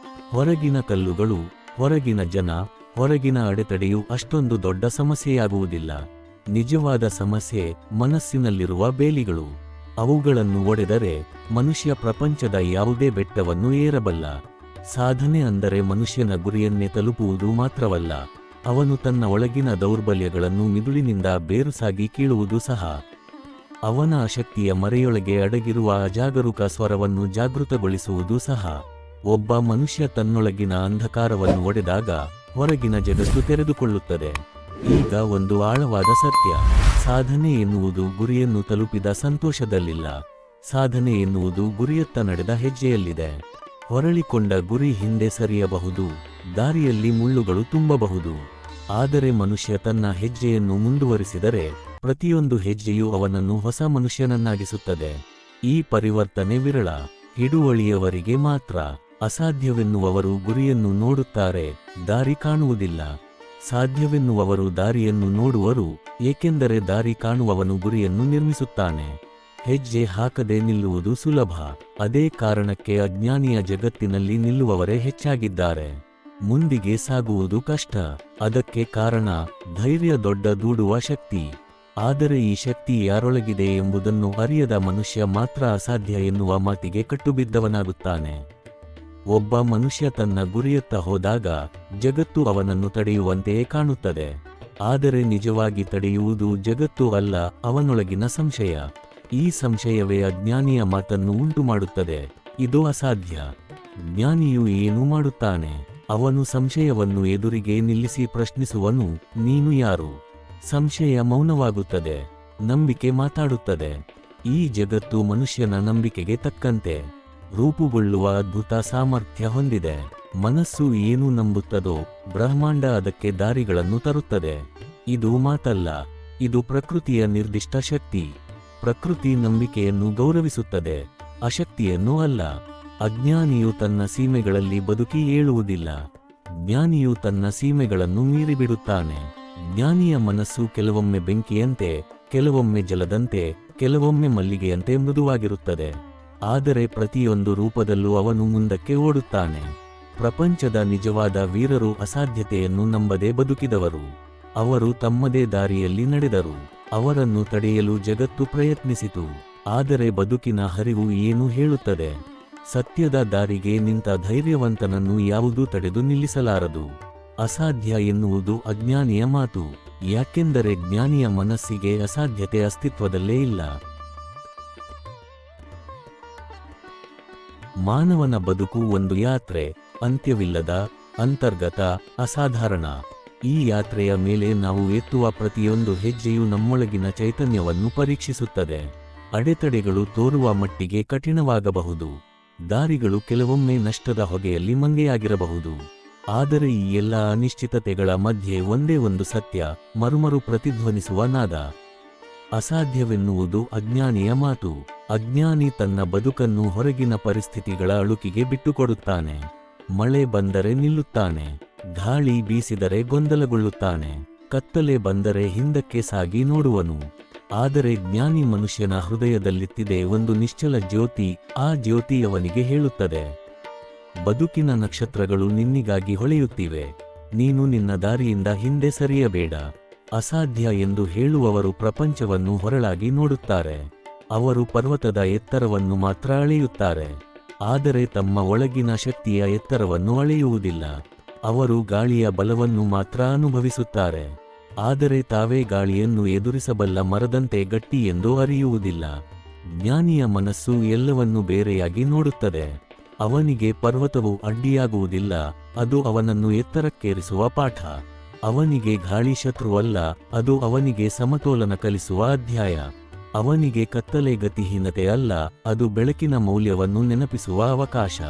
[SPEAKER 1] ಹೊರಗಿನ ಕಲ್ಲುಗಳು, ಹೊರಗಿನ ಜನ, ಹೊರಗಿನ ಅಡೆತಡೆಯು ಅಷ್ಟೊಂದು ದೊಡ್ಡ ಸಮಸ್ಯೆಯಾಗುವುದಿಲ್ಲ. ನಿಜವಾದ ಸಮಸ್ಯೆ ಮನಸ್ಸಿನಲ್ಲಿರುವ ಬೇಲಿಗಳು. ಅವುಗಳನ್ನು ಒಡೆದರೆ ಮನುಷ್ಯ ಪ್ರಪಂಚದ ಯಾವುದೇ ಬೆಟ್ಟವನ್ನು ಏರಬಲ್ಲ. ಸಾಧನೆ ಅಂದರೆ ಮನುಷ್ಯನ ಗುರಿಯನ್ನೇ ತಲುಪುವುದು ಮಾತ್ರವಲ್ಲ, ಅವನು ತನ್ನ ಒಳಗಿನ ದೌರ್ಬಲ್ಯಗಳನ್ನು ಮಿದುಳಿನಿಂದ ಬೇರುಸಾಗಿ ಕೀಳುವುದು ಸಹ. ಅವನ ಅಶಕ್ತಿಯ ಮರೆಯೊಳಗೆ ಅಡಗಿರುವ ಅಜಾಗರೂಕ ಸ್ವರವನ್ನು ಜಾಗೃತಗೊಳಿಸುವುದು ಸಹ. ಒಬ್ಬ ಮನುಷ್ಯ ತನ್ನೊಳಗಿನ ಅಂಧಕಾರವನ್ನು ಒಡೆದಾಗ ಹೊರಗಿನ ಜಗತ್ತು ತೆರೆದುಕೊಳ್ಳುತ್ತದೆ. ಈಗ ಒಂದು ಆಳವಾದ ಸತ್ಯ: ಸಾಧನೆ ಎನ್ನುವುದು ಗುರಿಯನ್ನು ತಲುಪಿದ ಸಂತೋಷದಲ್ಲಿಲ್ಲ. ಸಾಧನೆ ಎನ್ನುವುದು ಗುರಿಯತ್ತ ನಡೆದ ಹೆಜ್ಜೆಯಲ್ಲಿದೆ. ಹೊರಳಿಕೊಂಡ ಗುರಿ ಹಿಂದೆ ಸರಿಯಬಹುದು, ದಾರಿಯಲ್ಲಿ ಮುಳ್ಳುಗಳು ತುಂಬಬಹುದು. ಆದರೆ ಮನುಷ್ಯ ತನ್ನ ಹೆಜ್ಜೆಯನ್ನು ಮುಂದುವರಿಸಿದರೆ ಪ್ರತಿಯೊಂದು ಹೆಜ್ಜೆಯೂ ಅವನನ್ನು ಹೊಸ ಮನುಷ್ಯನನ್ನಾಗಿಸುತ್ತದೆ. ಈ ಪರಿವರ್ತನೆ ವಿರಳ, ಹಿಡುವಳಿಯವರಿಗೆ ಮಾತ್ರ. ಅಸಾಧ್ಯವೆನ್ನುವವರು ಗುರಿಯನ್ನು ನೋಡುತ್ತಾರೆ, ದಾರಿ ಕಾಣುವುದಿಲ್ಲ. ಸಾಧ್ಯವೆನ್ನುವವರು ದಾರಿಯನ್ನು ನೋಡುವರು, ಏಕೆಂದರೆ ದಾರಿ ಕಾಣುವವನು ಗುರಿಯನ್ನು ನಿರ್ಮಿಸುತ್ತಾನೆ. ಹೆಜ್ಜೆ ಹಾಕದೆ ನಿಲ್ಲುವುದು ಸುಲಭ. ಅದೇ ಕಾರಣಕ್ಕೆ ಅಜ್ಞಾನಿಯ ಜಗತ್ತಿನಲ್ಲಿ ನಿಲ್ಲುವವರೇ ಹೆಚ್ಚಾಗಿದ್ದಾರೆ. ಮುಂದಿಗೆ ಸಾಗುವುದು ಕಷ್ಟ. ಅದಕ್ಕೆ ಕಾರಣ ಧೈರ್ಯ, ದೊಡ್ಡ ದೂಡುವ ಶಕ್ತಿ. ಆದರೆ ಈ ಶಕ್ತಿ ಯಾರೊಳಗಿದೆ ಎಂಬುದನ್ನು ಅರಿಯದ ಮನುಷ್ಯ ಮಾತ್ರ ಅಸಾಧ್ಯ ಎನ್ನುವ ಮಾತಿಗೆ ಕಟ್ಟುಬಿದ್ದವನಾಗುತ್ತಾನೆ. ಒಬ್ಬ ಮನುಷ್ಯ ತನ್ನ ಗುರಿಯತ್ತ ಹೋದಾಗ ಜಗತ್ತು ಅವನನ್ನು ತಡೆಯುವಂತೆಯೇ ಕಾಣುತ್ತದೆ. ಆದರೆ ನಿಜವಾಗಿ ತಡೆಯುವುದು ಜಗತ್ತು ಅಲ್ಲ, ಅವನೊಳಗಿನ ಸಂಶಯ. ಈ ಸಂಶಯವೇ ಅಜ್ಞಾನಿಯ ಮಾತನ್ನು ಉಂಟುಮಾಡುತ್ತದೆ. ಇದು ಅಸಾಧ್ಯ. ಜ್ಞಾನಿಯು ಏನು ಮಾಡುತ್ತಾನೆ? ಅವನು ಸಂಶಯವನ್ನು ಎದುರಿಗೆ ನಿಲ್ಲಿಸಿ ಪ್ರಶ್ನಿಸುವನು, ನೀನು ಯಾರು? ಸಂಶಯ ಮೌನವಾಗುತ್ತದೆ, ನಂಬಿಕೆ ಮಾತಾಡುತ್ತದೆ. ಈ ಜಗತ್ತು ಮನುಷ್ಯನ ನಂಬಿಕೆಗೆ ತಕ್ಕಂತೆ ರೂಪುಗೊಳ್ಳುವ ಅದ್ಭುತ ಸಾಮರ್ಥ್ಯ ಹೊಂದಿದೆ. ಮನಸ್ಸು ಏನು ನಂಬುತ್ತದೋ ಬ್ರಹ್ಮಾಂಡ ಅದಕ್ಕೆ ದಾರಿಗಳನ್ನು ತರುತ್ತದೆ. ಇದು ಮಾತಲ್ಲ, ಇದು ಪ್ರಕೃತಿಯ ನಿರ್ದಿಷ್ಟ ಶಕ್ತಿ. ಪ್ರಕೃತಿ ನಂಬಿಕೆಯನ್ನು ಗೌರವಿಸುತ್ತದೆ, ಅಶಕ್ತಿಯನ್ನು ಅಲ್ಲ. ಅಜ್ಞಾನಿಯು ತನ್ನ ಸೀಮೆಗಳಲ್ಲಿ ಬದುಕಿ ಏಳುವುದಿಲ್ಲ. ಜ್ಞಾನಿಯು ತನ್ನ ಸೀಮೆಗಳನ್ನು ಮೀರಿಬಿಡುತ್ತಾನೆ. ಜ್ಞಾನಿಯ ಮನಸ್ಸು ಕೆಲವೊಮ್ಮೆ ಬೆಂಕಿಯಂತೆ, ಕೆಲವೊಮ್ಮೆ ಜಲದಂತೆ, ಕೆಲವೊಮ್ಮೆ ಮಲ್ಲಿಗೆಯಂತೆ ಮೃದುವಾಗಿರುತ್ತದೆ. ಆದರೆ ಪ್ರತಿಯೊಂದು ರೂಪದಲ್ಲೂ ಅವನು ಮುಂದಕ್ಕೆ ಓಡುತ್ತಾನೆ. ಪ್ರಪಂಚದ ನಿಜವಾದ ವೀರರು ಅಸಾಧ್ಯತೆಯನ್ನು ನಂಬದೆ ಬದುಕಿದವರು. ಅವರು ತಮ್ಮದೇ ದಾರಿಯಲ್ಲಿ ನಡೆದರು. ಅವರನ್ನು ತಡೆಯಲು ಜಗತ್ತು ಪ್ರಯತ್ನಿಸಿತು. ಆದರೆ ಬದುಕಿನ ಹರಿವು ಏನು ಹೇಳುತ್ತದೆ? ಸತ್ಯದ ದಾರಿಗೆ ನಿಂತ ಧೈರ್ಯವಂತನನ್ನು ಯಾವುದೂ ತಡೆದು ನಿಲ್ಲಿಸಲಾರದು. ಅಸಾಧ್ಯ ಎನ್ನುವುದು ಅಜ್ಞಾನಿಯ ಮಾತು, ಯಾಕೆಂದರೆ ಜ್ಞಾನಿಯ ಮನಸ್ಸಿಗೆ ಅಸಾಧ್ಯತೆ ಅಸ್ತಿತ್ವದಲ್ಲೇ ಇಲ್ಲ. ಮಾನವನ ಬದುಕು ಒಂದು ಯಾತ್ರೆ, ಅಂತ್ಯವಿಲ್ಲದ, ಅಂತರ್ಗತ, ಅಸಾಧಾರಣ. ಈ ಯಾತ್ರೆಯ ಮೇಲೆ ನಾವು ಎತ್ತುವ ಪ್ರತಿಯೊಂದು ಹೆಜ್ಜೆಯೂ ನಮ್ಮೊಳಗಿನ ಚೈತನ್ಯವನ್ನು ಪರೀಕ್ಷಿಸುತ್ತದೆ. ಅಡೆತಡೆಗಳು ತೋರುವ ಮಟ್ಟಿಗೆ ಕಠಿಣವಾಗಬಹುದು. ದಾರಿಗಳು ಕೆಲವೊಮ್ಮೆ ನಷ್ಟದ ಹೊಗೆಯಲ್ಲಿ ಮಂಗೆಯಾಗಿರಬಹುದು. ಆದರೆ ಈ ಎಲ್ಲ ಅನಿಶ್ಚಿತತೆಗಳ ಮಧ್ಯೆ ಒಂದೇ ಒಂದು ಸತ್ಯ ಮರುಮರು ಪ್ರತಿಧ್ವನಿಸುವ ನಾದ. ಅಸಾಧ್ಯವೆನ್ನುವುದು ಅಜ್ಞಾನಿಯ ಮಾತು. ಅಜ್ಞಾನಿ ತನ್ನ ಬದುಕನ್ನು ಹೊರಗಿನ ಪರಿಸ್ಥಿತಿಗಳ ಅಳುಕಿಗೆ ಬಿಟ್ಟುಕೊಡುತ್ತಾನೆ. ಮಳೆ ಬಂದರೆ ನಿಲ್ಲುತ್ತಾನೆ, ಗಾಳಿ ಬೀಸಿದರೆ ಗೊಂದಲಗೊಳ್ಳುತ್ತಾನೆ, ಕತ್ತಲೆ ಬಂದರೆ ಹಿಂದಕ್ಕೆ ಸಾಗಿ ನೋಡುವನು. ಆದರೆ ಜ್ಞಾನಿ ಮನುಷ್ಯನ ಹೃದಯದಲ್ಲಿತ್ತಿದೆ ಒಂದು ನಿಶ್ಚಲ ಜ್ಯೋತಿ. ಆ ಜ್ಯೋತಿ ಅವನಿಗೆ ಹೇಳುತ್ತದೆ, ಬದುಕಿನ ನಕ್ಷತ್ರಗಳು ನಿನ್ನಿಗಾಗಿ ಹೊಳೆಯುತ್ತಿವೆ, ನೀನು ನಿನ್ನ ದಾರಿಯಿಂದ ಹಿಂದೆ ಸರಿಯಬೇಡ. ಅಸಾಧ್ಯ ಎಂದು ಹೇಳುವವರು ಪ್ರಪಂಚವನ್ನು ಹೊರಳಾಗಿ ನೋಡುತ್ತಾರೆ. ಅವರು ಪರ್ವತದ ಎತ್ತರವನ್ನು ಮಾತ್ರ ಅಳೆಯುತ್ತಾರೆ, ಆದರೆ ತಮ್ಮ ಒಳಗಿನ ಶಕ್ತಿಯ ಎತ್ತರವನ್ನು ಅಳೆಯುವುದಿಲ್ಲ. ಅವರು ಗಾಳಿಯ ಬಲವನ್ನು ಮಾತ್ರ ಅನುಭವಿಸುತ್ತಾರೆ, ಆದರೆ ತಾವೇ ಗಾಳಿಯನ್ನು ಎದುರಿಸಬಲ್ಲ ಮರದಂತೆ ಗಟ್ಟಿ ಎಂದು ಅರಿಯುವುದಿಲ್ಲ. ಜ್ಞಾನಿಯ ಮನಸ್ಸು ಎಲ್ಲವನ್ನೂ ಬೇರೆಯಾಗಿ ನೋಡುತ್ತದೆ. ಅವನಿಗೆ ಪರ್ವತವು ಅಡ್ಡಿಯಾಗುವುದಿಲ್ಲ, ಅದು ಅವನನ್ನು ಎತ್ತರಕ್ಕೇರಿಸುವ ಪಾಠ. ಅವನಿಗೆ ಗಾಳಿ ಶತ್ರುವಲ್ಲ, ಅದು ಅವನಿಗೆ ಸಮತೋಲನ ಕಲಿಸುವ ಅಧ್ಯಾಯ. ಅವನಿಗೆ ಕತ್ತಲೆ ಗತಿಹೀನತೆ ಅಲ್ಲ, ಅದು ಬೆಳಕಿನ ಮೌಲ್ಯವನ್ನು ನೆನಪಿಸುವ ಅವಕಾಶ.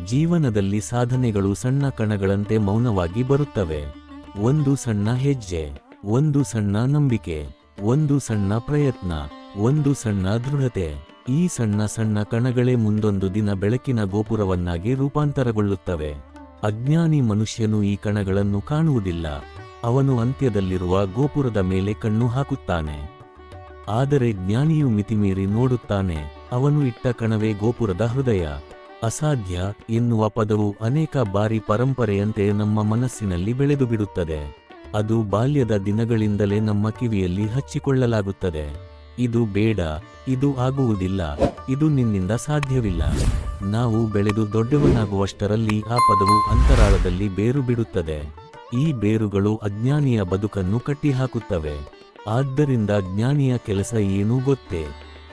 [SPEAKER 1] ಜೀವನದಲ್ಲಿ ಸಾಧನೆಗಳು ಸಣ್ಣ ಕಣಗಳಂತೆ ಮೌನವಾಗಿ ಬರುತ್ತವೆ. ಒಂದು ಸಣ್ಣ ಹೆಜ್ಜೆ, ಒಂದು ಸಣ್ಣ ನಂಬಿಕೆ, ಒಂದು ಸಣ್ಣ ಪ್ರಯತ್ನ, ಒಂದು ಸಣ್ಣ ದೃಢತೆ. ಈ ಸಣ್ಣ ಸಣ್ಣ ಕಣಗಳೇ ಮುಂದೊಂದು ದಿನ ಬೆಳಕಿನ ಗೋಪುರವನ್ನಾಗಿ ರೂಪಾಂತರಗೊಳ್ಳುತ್ತವೆ. ಅಜ್ಞಾನಿ ಮನುಷ್ಯನು ಈ ಕಣಗಳನ್ನು ಕಾಣುವುದಿಲ್ಲ. ಅವನು ಅಂತ್ಯದಲ್ಲಿರುವ ಗೋಪುರದ ಮೇಲೆ ಕಣ್ಣು ಹಾಕುತ್ತಾನೆ. ಆದರೆ ಜ್ಞಾನಿಯು ಮಿತಿಮೀರಿ ನೋಡುತ್ತಾನೆ, ಅವನು ಇಟ್ಟ ಕಣವೇ ಗೋಪುರದ ಹೃದಯ. ಅಸಾಧ್ಯ ಎನ್ನುವ ಪದವು ಅನೇಕ ಬಾರಿ ಪರಂಪರೆಯಂತೆ ನಮ್ಮ ಮನಸ್ಸಿನಲ್ಲಿ ಬೆಳೆದು ಬಿಡುತ್ತದೆ. ಅದು ಬಾಲ್ಯದ ದಿನಗಳಿಂದಲೇ ನಮ್ಮ ಕಿವಿಯಲ್ಲಿ ಹಚ್ಚಿಕೊಳ್ಳಲಾಗುತ್ತದೆ. ಇದು ಬೇಡ, ಇದು ಆಗುವುದಿಲ್ಲ, ಇದು ನಿನ್ನಿಂದ ಸಾಧ್ಯವಿಲ್ಲ. ನಾವು ಬೆಳೆದು ದೊಡ್ಡವನಾಗುವಷ್ಟರಲ್ಲಿ ಆ ಪದವು ಅಂತರಾಳದಲ್ಲಿ ಬೇರು ಬಿಡುತ್ತದೆ. ಈ ಬೇರುಗಳು ಅಜ್ಞಾನಿಯ ಬದುಕನ್ನು ಕಟ್ಟಿಹಾಕುತ್ತವೆ. ಆದ್ದರಿಂದ ಜ್ಞಾನಿಯ ಕೆಲಸ ಏನೂ ಗೊತ್ತೇ?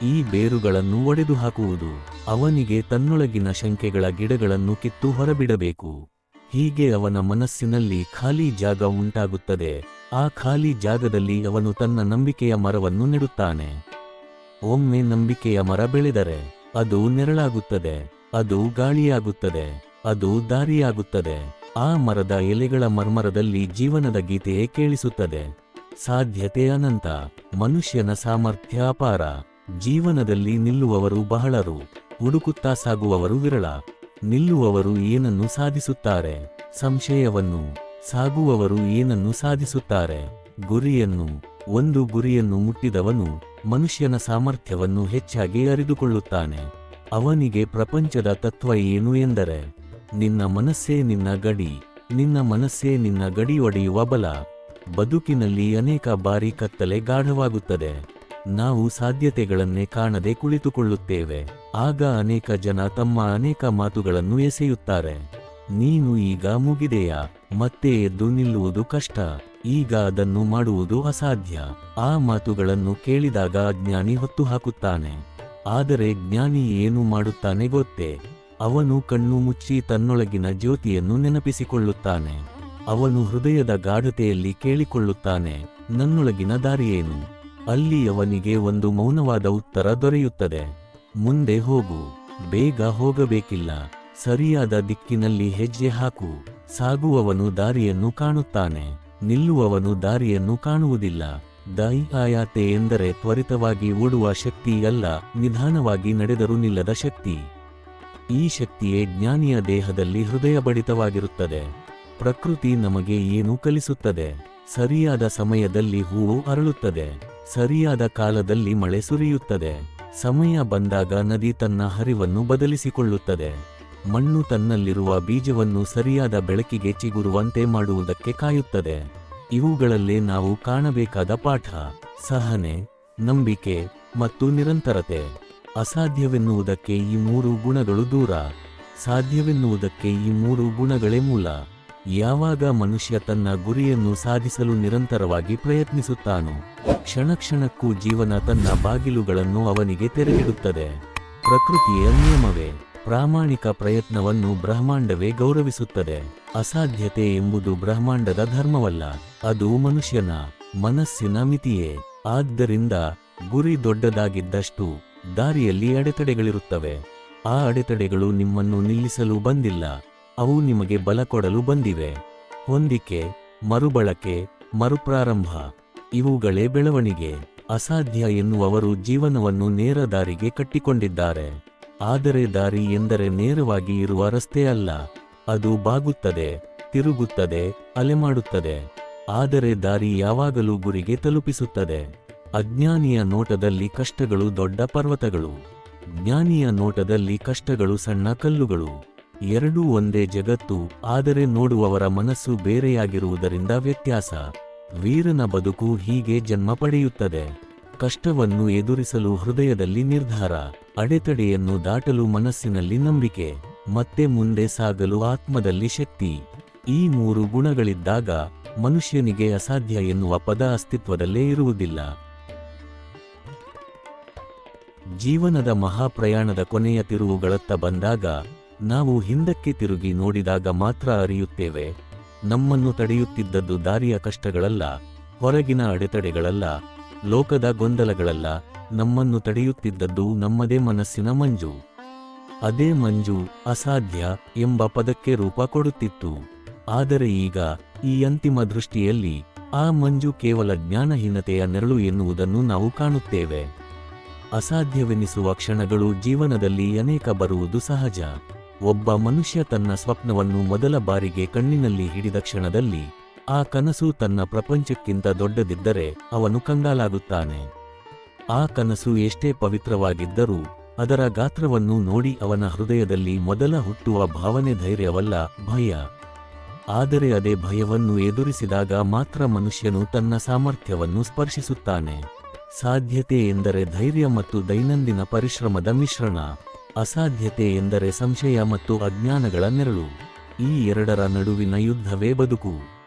[SPEAKER 1] ಈ ಬೇರುಗಳನ್ನು ಒಡೆದು ಹಾಕುವುದು. ಅವನಿಗೆ ತನ್ನೊಳಗಿನ ಶಂಕೆಗಳ ಗಿಡಗಳನ್ನು ಕಿತ್ತು ಹೊರಬಿಡಬೇಕು. ಹೀಗೆ ಅವನ ಮನಸ್ಸಿನಲ್ಲಿ ಖಾಲಿ ಜಾಗ ಉಂಟಾಗುತ್ತದೆ. ಆ ಖಾಲಿ ಜಾಗದಲ್ಲಿ ಅವನು ತನ್ನ ನಂಬಿಕೆಯ ಮರವನ್ನು ನೆಡುತ್ತಾನೆ. ಒಮ್ಮೆ ನಂಬಿಕೆಯ ಮರ ಬೆಳೆದರೆ ಅದು ನೆರಳಾಗುತ್ತದೆ, ಅದು ಗಾಳಿಯಾಗುತ್ತದೆ, ಅದು ದಾರಿಯಾಗುತ್ತದೆ. ಆ ಮರದ ಎಲೆಗಳ ಮರ್ಮರದಲ್ಲಿ ಜೀವನದ ಗೀತೆಯೇ ಕೇಳಿಸುತ್ತದೆ. ಸಾಧ್ಯತೆ ಅನಂತ, ಮನುಷ್ಯನ ಸಾಮರ್ಥ್ಯ ಅಪಾರ. ಜೀವನದಲ್ಲಿ ನಿಲ್ಲುವವರು ಬಹಳರು, ಹುಡುಕುತ್ತಾ ಸಾಗುವವರು ವಿರಳ. ನಿಲ್ಲುವವರು ಏನನ್ನು ಸಾಧಿಸುತ್ತಾರೆ? ಸಂಶಯವನ್ನು. ಸಾಗುವವರು ಏನನ್ನು ಸಾಧಿಸುತ್ತಾರೆ? ಗುರಿಯನ್ನು. ಒಂದು ಗುರಿಯನ್ನು ಮುಟ್ಟಿದವನು ಮನುಷ್ಯನ ಸಾಮರ್ಥ್ಯವನ್ನು ಹೆಚ್ಚಾಗಿ ಅರಿತುಕೊಳ್ಳುತ್ತಾನೆ. ಅವನಿಗೆ ಪ್ರಪಂಚದ ತತ್ವ ಏನು ಎಂದರೆ, ನಿನ್ನ ಮನಸ್ಸೇ ನಿನ್ನ ಗಡಿ, ನಿನ್ನ ಮನಸ್ಸೇ ನಿನ್ನ ಗಡಿ ಒಡೆಯುವ ಬಲ. ಬದುಕಿನಲ್ಲಿ ಅನೇಕ ಬಾರಿ ಕತ್ತಲೆ ಗಾಢವಾಗುತ್ತದೆ. ನಾವು ಸಾಧ್ಯತೆಗಳನ್ನೇ ಕಾಣದೆ ಕುಳಿತುಕೊಳ್ಳುತ್ತೇವೆ. ಆಗ ಅನೇಕ ಜನ ತಮ್ಮ ಅನೇಕ ಮಾತುಗಳನ್ನು ಎಸೆಯುತ್ತಾರೆ. ನೀನು ಈಗ ಮುಗಿದೆಯಾ? ಮತ್ತೆ ಎದ್ದು ನಿಲ್ಲುವುದು ಕಷ್ಟ. ಈಗ ಅದನ್ನು ಮಾಡುವುದು ಅಸಾಧ್ಯ. ಆ ಮಾತುಗಳನ್ನು ಕೇಳಿದಾಗ ಅಜ್ಞಾನಿ ಹೊತ್ತು ಹಾಕುತ್ತಾನೆ. ಆದರೆ ಜ್ಞಾನಿ ಏನು ಮಾಡುತ್ತಾನೆ ಗೊತ್ತೇ? ಅವನು ಕಣ್ಣು ಮುಚ್ಚಿ ತನ್ನೊಳಗಿನ ಜ್ಯೋತಿಯನ್ನು ನೆನಪಿಸಿಕೊಳ್ಳುತ್ತಾನೆ. ಅವನು ಹೃದಯದ ಗಾಢತೆಯಲ್ಲಿ ಕೇಳಿಕೊಳ್ಳುತ್ತಾನೆ, ನನ್ನೊಳಗಿನ ದಾರಿಯೇನು? ಅಲ್ಲಿ ಅವನಿಗೆ ಒಂದು ಮೌನವಾದ ಉತ್ತರ ದೊರೆಯುತ್ತದೆ. ಮುಂದೆ ಹೋಗು, ಬೇಗ ಹೋಗಬೇಕಿಲ್ಲ, ಸರಿಯಾದ ದಿಕ್ಕಿನಲ್ಲಿ ಹೆಜ್ಜೆ ಹಾಕು. ಸಾಗುವವನು ದಾರಿಯನ್ನು ಕಾಣುತ್ತಾನೆ, ನಿಲ್ಲುವವನು ದಾರಿಯನ್ನು ಕಾಣುವುದಿಲ್ಲ. ದಾಯಿಯಾತೆ ಎಂದರೆ ತ್ವರಿತವಾಗಿ ಓಡುವ ಶಕ್ತಿ ಅಲ್ಲ, ನಿಧಾನವಾಗಿ ನಡೆದರೂ ನಿಲ್ಲದ ಶಕ್ತಿ. ಈ ಶಕ್ತಿಯೇ ಜ್ಞಾನಿಯ ದೇಹದಲ್ಲಿ ಹೃದಯ ಬಡಿತವಾಗಿರುತ್ತದೆ. ಪ್ರಕೃತಿ ನಮಗೆ ಏನು ಕಲಿಸುತ್ತದೆ? ಸರಿಯಾದ ಸಮಯದಲ್ಲಿ ಹೂವು ಅರಳುತ್ತದೆ, ಸರಿಯಾದ ಕಾಲದಲ್ಲಿ ಮಳೆ ಸುರಿಯುತ್ತದೆ. ಸಮಯ ಬಂದಾಗ ನದಿ ತನ್ನ ಹರಿವನ್ನು ಬದಲಿಸಿಕೊಳ್ಳುತ್ತದೆ. ಮಣ್ಣು ತನ್ನಲ್ಲಿರುವ ಬೀಜವನ್ನು ಸರಿಯಾದ ಬೆಳಕಿಗೆ ಚಿಗುರುವಂತೆ ಮಾಡುವುದಕ್ಕೆ ಕಾಯುತ್ತದೆ. ಇವುಗಳಲ್ಲೇ ನಾವು ಕಾಣಬೇಕಾದ ಪಾಠ: ಸಹನೆ, ನಂಬಿಕೆ ಮತ್ತು ನಿರಂತರತೆ. ಅಸಾಧ್ಯವೆನ್ನುವುದಕ್ಕೆ ಈ ಮೂರು ಗುಣಗಳು ದೂರ, ಸಾಧ್ಯವೆನ್ನುವುದಕ್ಕೆ ಈ ಮೂರು ಗುಣಗಳೇ ಮೂಲ. ಯಾವಾಗ ಮನುಷ್ಯ ತನ್ನ ಗುರಿಯನ್ನು ಸಾಧಿಸಲು ನಿರಂತರವಾಗಿ ಪ್ರಯತ್ನಿಸುತ್ತಾನೋ, ಕ್ಷಣ ಕ್ಷಣಕ್ಕೂ ಜೀವನ ತನ್ನ ಬಾಗಿಲುಗಳನ್ನು ಅವನಿಗೆ ತೆರೆದಿಡುತ್ತದೆ. ಪ್ರಕೃತಿಯ ನಿಯಮವೇ. ಪ್ರಾಮಾಣಿಕ ಪ್ರಯತ್ನವನ್ನು ಬ್ರಹ್ಮಾಂಡವೇ ಗೌರವಿಸುತ್ತದೆ. ಅಸಾಧ್ಯತೆ ಎಂಬುದು ಬ್ರಹ್ಮಾಂಡದ ಧರ್ಮವಲ್ಲ, ಅದು ಮನುಷ್ಯನ ಮನಸ್ಸಿನ ಮಿತಿಯೇ. ಆದ್ದರಿಂದ ಗುರಿ ದೊಡ್ಡದಾಗಿದ್ದಷ್ಟು ದಾರಿಯಲ್ಲಿ ಅಡೆತಡೆಗಳಿರುತ್ತವೆ. ಆ ಅಡೆತಡೆಗಳು ನಿಮ್ಮನ್ನು ನಿಲ್ಲಿಸಲು ಬಂದಿಲ್ಲ, ಅವು ನಿಮಗೆ ಬಲ ಕೊಡಲು ಬಂದಿವೆ. ಹೊಂದಿಕೆ, ಮರುಬಳಕೆ, ಮರುಪ್ರಾರಂಭ ಇವುಗಳೇ ಬೆಳವಣಿಗೆ. ಅಸಾಧ್ಯ ಎನ್ನುವವರು ಜೀವನವನ್ನು ನೇರ ದಾರಿಗೆ ಕಟ್ಟಿಕೊಂಡಿದ್ದಾರೆ. ಆದರೆ ದಾರಿ ಎಂದರೆ ನೇರವಾಗಿ ಇರುವ ರಸ್ತೆ ಅಲ್ಲ, ಅದು ಬಾಗುತ್ತದೆ, ತಿರುಗುತ್ತದೆ, ಅಲೆಮಾಡುತ್ತದೆ. ಆದರೆ ದಾರಿ ಯಾವಾಗಲೂ ಗುರಿಗೆ ತಲುಪಿಸುತ್ತದೆ. ಅಜ್ಞಾನಿಯ ನೋಟದಲ್ಲಿ ಕಷ್ಟಗಳು ದೊಡ್ಡ ಪರ್ವತಗಳು, ಜ್ಞಾನಿಯ ನೋಟದಲ್ಲಿ ಕಷ್ಟಗಳು ಸಣ್ಣ ಕಲ್ಲುಗಳು. ಎರಡೂ ಒಂದೇ ಜಗತ್ತು, ಆದರೆ ನೋಡುವವರ ಮನಸ್ಸು ಬೇರೆಯಾಗಿರುವುದರಿಂದ ವ್ಯತ್ಯಾಸ. ವೀರನ ಬದುಕು ಹೀಗೆ ಜನ್ಮ ಪಡೆಯುತ್ತದೆ. ಕಷ್ಟವನ್ನು ಎದುರಿಸಲು ಹೃದಯದಲ್ಲಿ ನಿರ್ಧಾರ, ಅಡೆತಡೆಯನ್ನು ದಾಟಲು ಮನಸ್ಸಿನಲ್ಲಿ ನಂಬಿಕೆ, ಮತ್ತೆ ಮುಂದೆ ಸಾಗಲು ಆತ್ಮದಲ್ಲಿ ಶಕ್ತಿ. ಈ ಮೂರು ಗುಣಗಳಿದ್ದಾಗ ಮನುಷ್ಯನಿಗೆ ಅಸಾಧ್ಯ ಎನ್ನುವ ಪದ ಅಸ್ತಿತ್ವದಲ್ಲೇ ಇರುವುದಿಲ್ಲ. ಜೀವನದ ಮಹಾಪ್ರಯಾಣದ ಕೊನೆಯ ತಿರುವುಗಳತ್ತ ಬಂದಾಗ ನಾವು ಹಿಂದಕ್ಕೆ ತಿರುಗಿ ನೋಡಿದಾಗ ಮಾತ್ರ ಅರಿಯುತ್ತೇವೆ, ನಮ್ಮನ್ನು ತಡೆಯುತ್ತಿದ್ದದ್ದು ದಾರಿಯ ಕಷ್ಟಗಳಲ್ಲ, ಹೊರಗಿನ ಅಡೆತಡೆಗಳಲ್ಲ, ಲೋಕದ ಗೊಂದಲಗಳಲ್ಲ. ನಮ್ಮನ್ನು ತಡೆಯುತ್ತಿದ್ದದ್ದು ನಮ್ಮದೇ ಮನಸ್ಸಿನ ಮಂಜು. ಅದೇ ಮಂಜು ಅಸಾಧ್ಯ ಎಂಬ ಪದಕ್ಕೆ ರೂಪ ಕೊಡುತ್ತಿತ್ತು. ಆದರೆ ಈಗ ಈ ಅಂತಿಮ ದೃಷ್ಟಿಯಲ್ಲಿ ಆ ಮಂಜು ಕೇವಲ ಜ್ಞಾನಹೀನತೆಯ ನೆರಳು ಎನ್ನುವುದನ್ನು ನಾವು ಕಾಣುತ್ತೇವೆ. ಅಸಾಧ್ಯವೆನಿಸುವ ಕ್ಷಣಗಳು ಜೀವನದಲ್ಲಿ ಅನೇಕ ಬರುವುದು ಸಹಜ. ಒಬ್ಬ ಮನುಷ್ಯ ತನ್ನ ಸ್ವಪ್ನವನ್ನು ಮೊದಲ ಬಾರಿಗೆ ಕಣ್ಣಿನಲ್ಲಿ ಹಿಡಿದ ಕ್ಷಣದಲ್ಲಿ ಆ ಕನಸು ತನ್ನ ಪ್ರಪಂಚಕ್ಕಿಂತ ದೊಡ್ಡದಿದ್ದರೆ ಅವನು ಕಂಗಾಲಾಗುತ್ತಾನೆ. ಆ ಕನಸು ಎಷ್ಟೇ ಪವಿತ್ರವಾಗಿದ್ದರೂ ಅದರ ಗಾತ್ರವನ್ನು ನೋಡಿ ಅವನ ಹೃದಯದಲ್ಲಿ ಮೊದಲ ಹುಟ್ಟುವ ಭಾವನೆ ಧೈರ್ಯವಲ್ಲ, ಭಯ. ಆದರೆ ಅದೇ ಭಯವನ್ನು ಎದುರಿಸಿದಾಗ ಮಾತ್ರ ಮನುಷ್ಯನು ತನ್ನ ಸಾಮರ್ಥ್ಯವನ್ನು ಸ್ಪರ್ಶಿಸುತ್ತಾನೆ. ಸಾಧ್ಯತೆ ಎಂದರೆ ಧೈರ್ಯ ಮತ್ತು ದೈನಂದಿನ ಪರಿಶ್ರಮದ ಮಿಶ್ರಣ. ಅಸಾಧ್ಯತೆ ಎಂದರೆ ಸಂಶಯ ಮತ್ತು ಅಜ್ಞಾನಗಳ ನೆರಳು. ಈ ಎರಡರ ನಡುವಿನ ಯುದ್ಧವೇ ಬದುಕು.